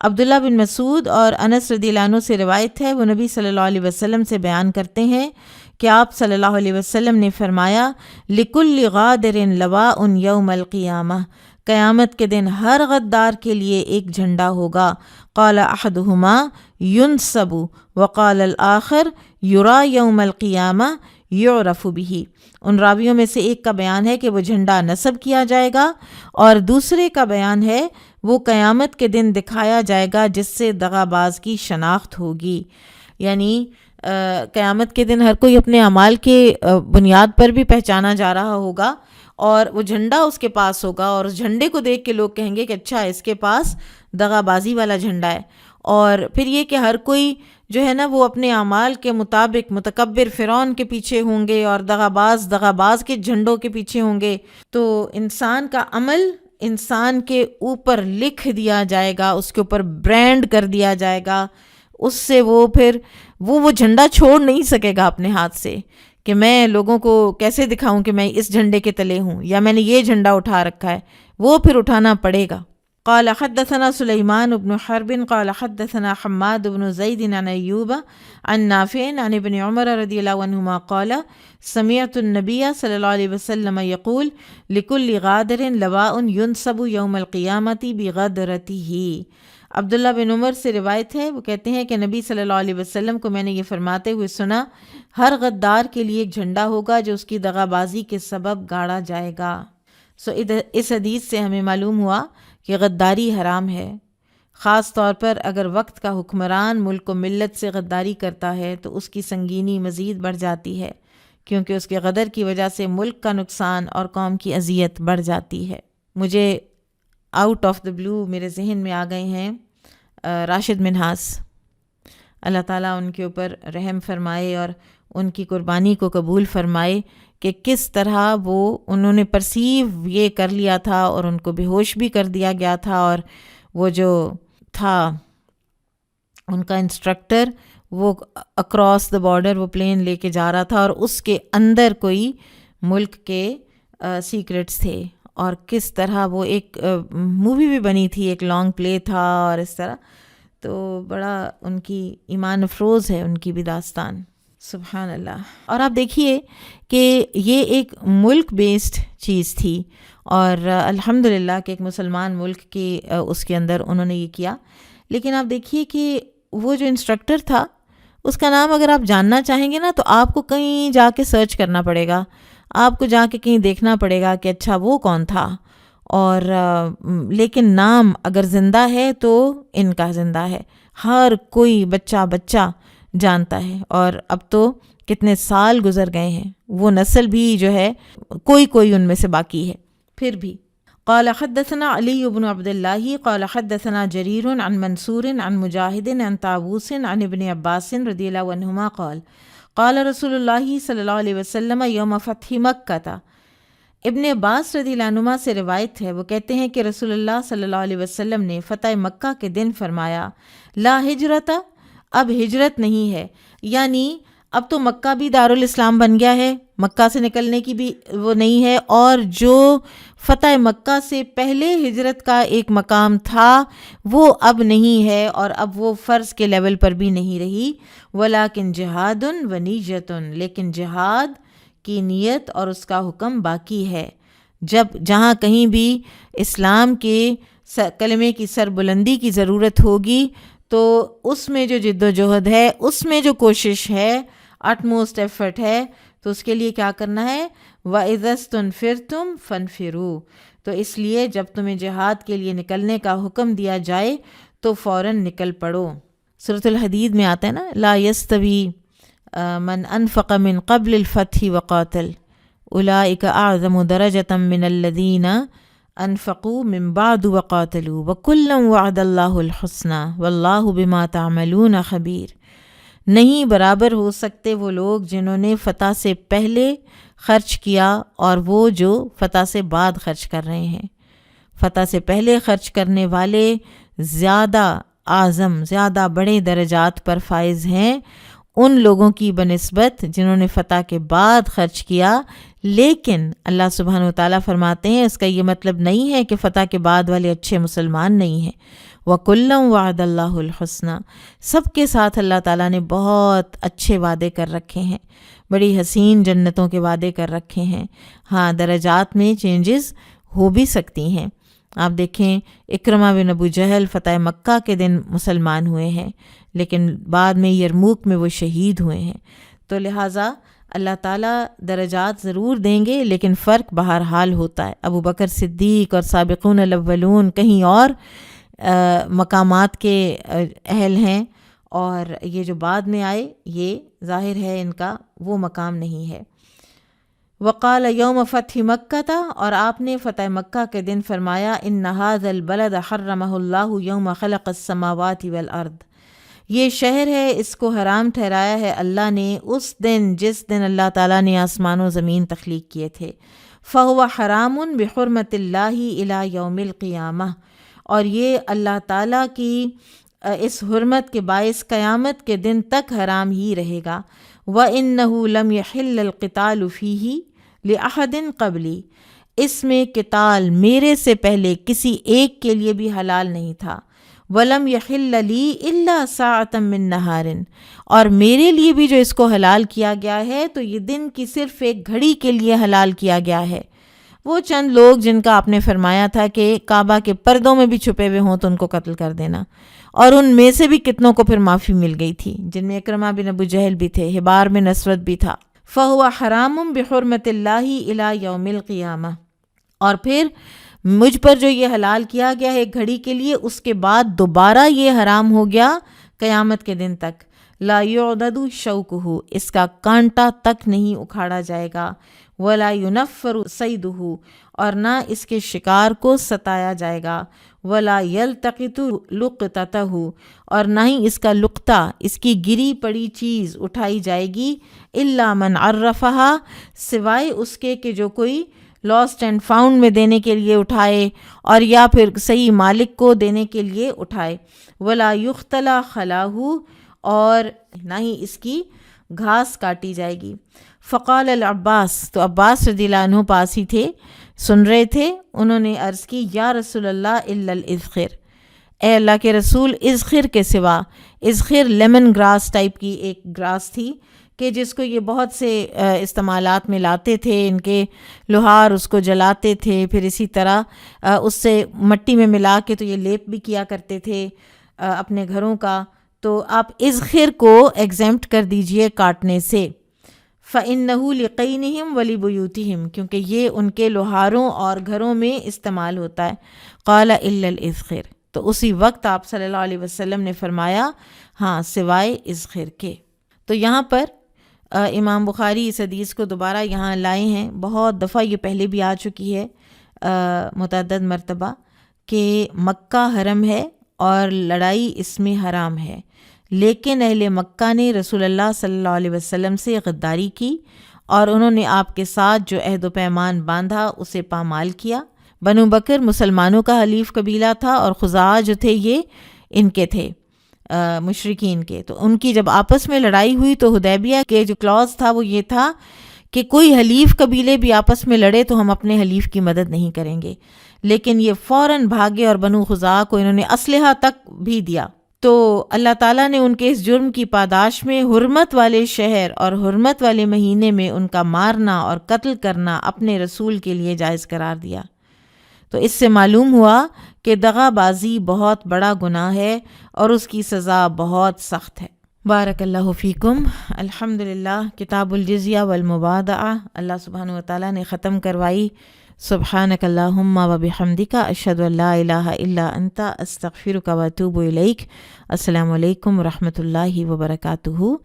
عبداللہ بن مسعود اور انس رضی اللہ عنہ سے روایت ہے، وہ نبی صلی اللہ علیہ وسلم سے بیان کرتے ہیں کہ آپ صلی اللہ علیہ وسلم نے فرمایا لِكُلِّ غَادِرٍ لَوَاءٌ يَوْمَ الْقِيَامَةِ، قیامت کے دن ہر غدار کے لیے ایک جھنڈا ہوگا۔ قال احدهما ينصب وقال الآخر يرى يوم القیامہ یعرف به، ان راویوں میں سے ایک کا بیان ہے کہ وہ جھنڈا نصب کیا جائے گا اور دوسرے کا بیان ہے وہ قیامت کے دن دکھایا جائے گا جس سے دغاباز کی شناخت ہوگی۔ یعنی قیامت کے دن ہر کوئی اپنے اعمال کے بنیاد پر بھی پہچانا جا رہا ہوگا، اور وہ جھنڈا اس کے پاس ہوگا اور اس جھنڈے کو دیکھ کے لوگ کہیں گے کہ اچھا اس کے پاس دغابازی والا جھنڈا ہے، اور پھر یہ کہ ہر کوئی جو ہے نا وہ اپنے اعمال کے مطابق متکبر فرعون کے پیچھے ہوں گے اور دغا باز کے جھنڈوں کے پیچھے ہوں گے، تو انسان کا عمل انسان کے اوپر لکھ دیا جائے گا، اس کے اوپر برانڈ کر دیا جائے گا، اس سے وہ پھر وہ جھنڈا چھوڑ نہیں سکے گا اپنے ہاتھ سے، کہ میں لوگوں کو کیسے دکھاؤں کہ میں اس جھنڈے کے تلے ہوں یا میں نے یہ جھنڈا اٹھا رکھا ہے، وہ پھر اٹھانا پڑے گا۔ قال حدثنا سليمان بن حرب قال حدثنا حماد بن زيد عن أيوب عن نافع عن ابن عمر رضي الله عنهما قال سمعت النبي صلى الله عليه وسلم يقول لكل غادر لواء ينصب يوم القيامة بغدرته۔ عبداللہ بن عمر سے روایت ہے، وہ کہتے ہیں کہ نبی صلی اللہ علیہ وسلم کو میں نے یہ فرماتے ہوئے سنا، ہر غدار کے لیے ایک جھنڈا ہوگا جو اس کی دغابازی کے سبب گاڑا جائے گا۔ اس حدیث سے ہمیں معلوم ہوا کہ غداری حرام ہے، خاص طور پر اگر وقت کا حکمران ملک و ملت سے غداری کرتا ہے تو اس کی سنگینی مزید بڑھ جاتی ہے، کیونکہ اس کے غدر کی وجہ سے ملک کا نقصان اور قوم کی اذیت بڑھ جاتی ہے۔ مجھے آؤٹ آف دا بلو میرے ذہن میں آ گئے ہیں راشد منہاس، اللہ تعالیٰ ان کے اوپر رحم فرمائے اور ان کی قربانی کو قبول فرمائے، کہ کس طرح انہوں نے پرسیو یہ کر لیا تھا اور ان کو بے ہوش بھی کر دیا گیا تھا، اور وہ جو تھا ان کا انسٹرکٹر وہ اکراس دا بارڈر وہ پلین لے کے جا رہا تھا اور اس کے اندر کوئی ملک کے سیکرٹس تھے، اور کس طرح وہ ایک مووی بھی بنی تھی، ایک لانگ پلے تھا اور اس طرح، تو بڑا ان کی ایمان افروز ہے ان کی بھی داستان، سبحان اللہ۔ اور آپ دیکھیے کہ یہ ایک ملک بیسڈ چیز تھی، اور الحمدللہ کہ ایک مسلمان ملک کی اس کے اندر انہوں نے یہ کیا، لیکن آپ دیکھیے کہ وہ جو انسٹرکٹر تھا اس کا نام اگر آپ جاننا چاہیں گے نا تو آپ کو کہیں جا کے سرچ کرنا پڑے گا، آپ کو جا کے کہیں دیکھنا پڑے گا کہ اچھا وہ کون تھا، اور لیکن نام اگر زندہ ہے تو ان کا زندہ ہے، ہر کوئی بچہ جانتا ہے، اور اب تو کتنے سال گزر گئے ہیں، وہ نسل بھی جو ہے کوئی ان میں سے باقی ہے پھر بھی۔ قال حدثنا علی بن عبد اللہ قال حدثنا جریر عن منصور عن مجاہد عن طاووس عن ابن عباس رضی اللہ عنہما قال قال رسول اللہ صلی اللہ علیہ وسلم یوم فتح مکہ۔ ابن عباس رضی اللہ عنہما سے روایت ہے، وہ کہتے ہیں کہ رسول اللہ صلی اللہ علیہ وسلم نے فتح مکہ کے دن فرمایا، لا ہجرت، اب ہجرت نہیں ہے، یعنی اب تو مکہ بھی دارالاسلام بن گیا ہے، مکہ سے نکلنے کی بھی وہ نہیں ہے، اور جو فتح مکہ سے پہلے ہجرت کا ایک مقام تھا وہ اب نہیں ہے، اور اب وہ فرض کے لیول پر بھی نہیں رہی، ولیکن جہاد و نیت، لیکن جہاد کی نیت اور اس کا حکم باقی ہے۔ جہاں کہیں بھی اسلام کے کلمے کی سربلندی کی ضرورت ہوگی تو اس میں جو جد و جہد ہے، اس میں جو کوشش ہے، اٹموسٹ ایفرٹ ہے، تو اس کے لیے کیا کرنا ہے، وَإِذَا اسْتُنْفِرْتُمْ فَانْفِرُوا، تو اس لیے جب تمہیں جہاد کے لیے نکلنے کا حکم دیا جائے تو فوراً نکل پڑو۔ سورۃ الحدید میں آتا ہے نا، لا یستوی من انفق من قبل الفتح وقاتل اولئک اعظم درجۃ من الذین انفقوا من بعد وقاتلوا وکلا وعد اللہ الحسنى واللہ بما تعملون خبیر۔ نہیں برابر ہو سکتے وہ لوگ جنہوں نے فتح سے پہلے خرچ کیا اور وہ جو فتح سے بعد خرچ کر رہے ہیں۔ فتح سے پہلے خرچ کرنے والے زیادہ اعظم، زیادہ بڑے درجات پر فائز ہیں ان لوگوں کی بنسبت جنہوں نے فتح کے بعد خرچ کیا، لیکن اللہ سبحانہ و تعالیٰ فرماتے ہیں اس کا یہ مطلب نہیں ہے کہ فتح کے بعد والے اچھے مسلمان نہیں ہیں۔ وَكُلًّا وَعَدَ اللَّهُ الْحُسْنَى، سب کے ساتھ اللہ تعالیٰ نے بہت اچھے وعدے کر رکھے ہیں، بڑی حسین جنتوں کے وعدے کر رکھے ہیں۔ ہاں درجات میں چینجز ہو بھی سکتی ہیں۔ آپ دیکھیں اکرمہ بن ابو جہل فتح مکہ کے دن مسلمان ہوئے ہیں، لیکن بعد میں یرموک میں وہ شہید ہوئے ہیں، تو لہٰذا اللہ تعالیٰ درجات ضرور دیں گے، لیکن فرق بہرحال ہوتا ہے۔ ابو بکر صدیق اور سابقون الاولون کہیں اور مقامات کے اہل ہیں، اور یہ جو بعد میں آئے یہ ظاہر ہے ان کا وہ مقام نہیں ہے۔ وقال یوم فتح مکہ تھا، اور آپ نے فتح مکہ کے دن فرمایا ان ھذا البلد حرمہ اللہ یوم خلق السماوات والارض، یہ شہر ہے اس کو حرام ٹھہرایا ہے اللہ نے اس دن جس دن اللہ تعالیٰ نے آسمان و زمین تخلیق کیے تھے۔ فہو حرام بحرمت اللہ الی یوم القیامہ، اور یہ اللہ تعالیٰ کی اس حرمت کے باعث قیامت کے دن تک حرام ہی رہے گا۔ وَإِنَّهُ لَمْ يَحِلَّ الْقِتَالُ فِيهِ لِأَحَدٍ قَبْلِي، اس میں قتال میرے سے پہلے کسی ایک کے لیے بھی حلال نہیں تھا۔ وَلَمْ يَحِلَّ لِي إِلَّا سَاعَةً مِّن نَّهَارٍ، اور میرے لیے بھی جو اس کو حلال کیا گیا ہے تو یہ دن کی صرف ایک گھڑی کے لیے حلال کیا گیا ہے۔ وہ چند لوگ جن کا آپ نے فرمایا تھا کہ کعبہ کے پردوں میں بھی چھپے ہوئے ہوں تو ان کو قتل کر دینا، اور ان میں سے بھی کتنوں کو پھر معافی مل گئی تھی، جن میں اکرمہ بن ابو جہل بھی تھے، حبار بن اسود بھی تھا۔ فَهُوَ حَرَامٌ بِحُرْمَةِ اللَّهِ إِلَى يَوْمِ الْقِيَامَةِ، اور پھر مجھ پر جو یہ حلال کیا گیا ہے ایک گھڑی کے لیے، اس کے بعد دوبارہ یہ حرام ہو گیا قیامت کے دن تک۔ لا يعضد شوکہ، اس کا کانٹا تک نہیں اکھاڑا جائے گا۔ ولا ينفر صیدہ، اور نہ اس کے شکار کو ستایا جائے گا۔ ولا یلتقط لقطتہ، اور نہ ہی اس کا لقطہ، اس کی گری پڑی چیز اٹھائی جائے گی۔ الا من عرفہا، سوائے اس کے کہ جو کوئی لاسٹ اینڈ فاؤنڈ میں دینے کے لیے اٹھائے، اور یا پھر صحیح مالک کو دینے کے لیے اٹھائے۔ ولا یختلا خلاہ، اور نہ ہی اس کی گھاس کاٹی جائے گی۔ فقال العباس، تو عباس رضی اللہ عنہ پاس ہی تھے، سن رہے تھے، انہوں نے عرض کی یا رسول اللہ الا الاذخر، اے اللہ کے رسول اذخر کے سوا۔ اذخر لیمن گراس ٹائپ کی ایک گراس تھی کہ جس کو یہ بہت سے استعمالات میں لاتے تھے، ان کے لوہار اس کو جلاتے تھے، پھر اسی طرح اس سے مٹی میں ملا کے تو یہ لیپ بھی کیا کرتے تھے اپنے گھروں کا۔ تو آپ اذخر کو ایگزیمپٹ کر دیجئے کاٹنے سے۔ فَإِنَّهُ لِقَيْنِهِمْ وَلِبُيُوتِهِمْ، کیونکہ یہ ان کے لوہاروں اور گھروں میں استعمال ہوتا ہے۔ قَالَ إِلَّا الْإِذْخِرِ، تو اسی وقت آپ صلی اللہ علیہ وسلم نے فرمایا ہاں سوائے اذخر کے۔ تو یہاں پر امام بخاری اس حدیث کو دوبارہ یہاں لائے ہیں، بہت دفعہ یہ پہلے بھی آ چکی ہے متعدد مرتبہ، کہ مکہ حرم ہے اور لڑائی اس میں حرام ہے، لیکن اہل مکہ نے رسول اللہ صلی اللہ علیہ وسلم سے غداری کی اور انہوں نے آپ کے ساتھ جو عہد و پیمان باندھا اسے پامال کیا۔ بنو بکر مسلمانوں کا حلیف قبیلہ تھا، اور خزاعہ جو تھے یہ ان کے تھے مشرکین کے۔ تو ان کی جب آپس میں لڑائی ہوئی تو حدیبیہ کے جو کلاز تھا وہ یہ تھا کہ کوئی حلیف قبیلے بھی آپس میں لڑے تو ہم اپنے حلیف کی مدد نہیں کریں گے، لیکن یہ فوراً بھاگے اور بنو خزاعہ کو انہوں نے اسلحہ تک بھی دیا۔ تو اللہ تعالیٰ نے ان کے اس جرم کی پاداش میں حرمت والے شہر اور حرمت والے مہینے میں ان کا مارنا اور قتل کرنا اپنے رسول کے لیے جائز قرار دیا۔ تو اس سے معلوم ہوا کہ دغا بازی بہت بڑا گناہ ہے اور اس کی سزا بہت سخت ہے۔ بارک اللہ فیکم۔ الحمدللہ کتاب الجزیہ والمبادعہ اللہ سبحانہ وتعالیٰ نے ختم کروائی۔ سبحانک اللہم و بحمدک، اشہد ان لا الہ الا انت، استغفرک و اتوب الیک۔ السلام علیکم و رحمۃ اللہ وبرکاتہ۔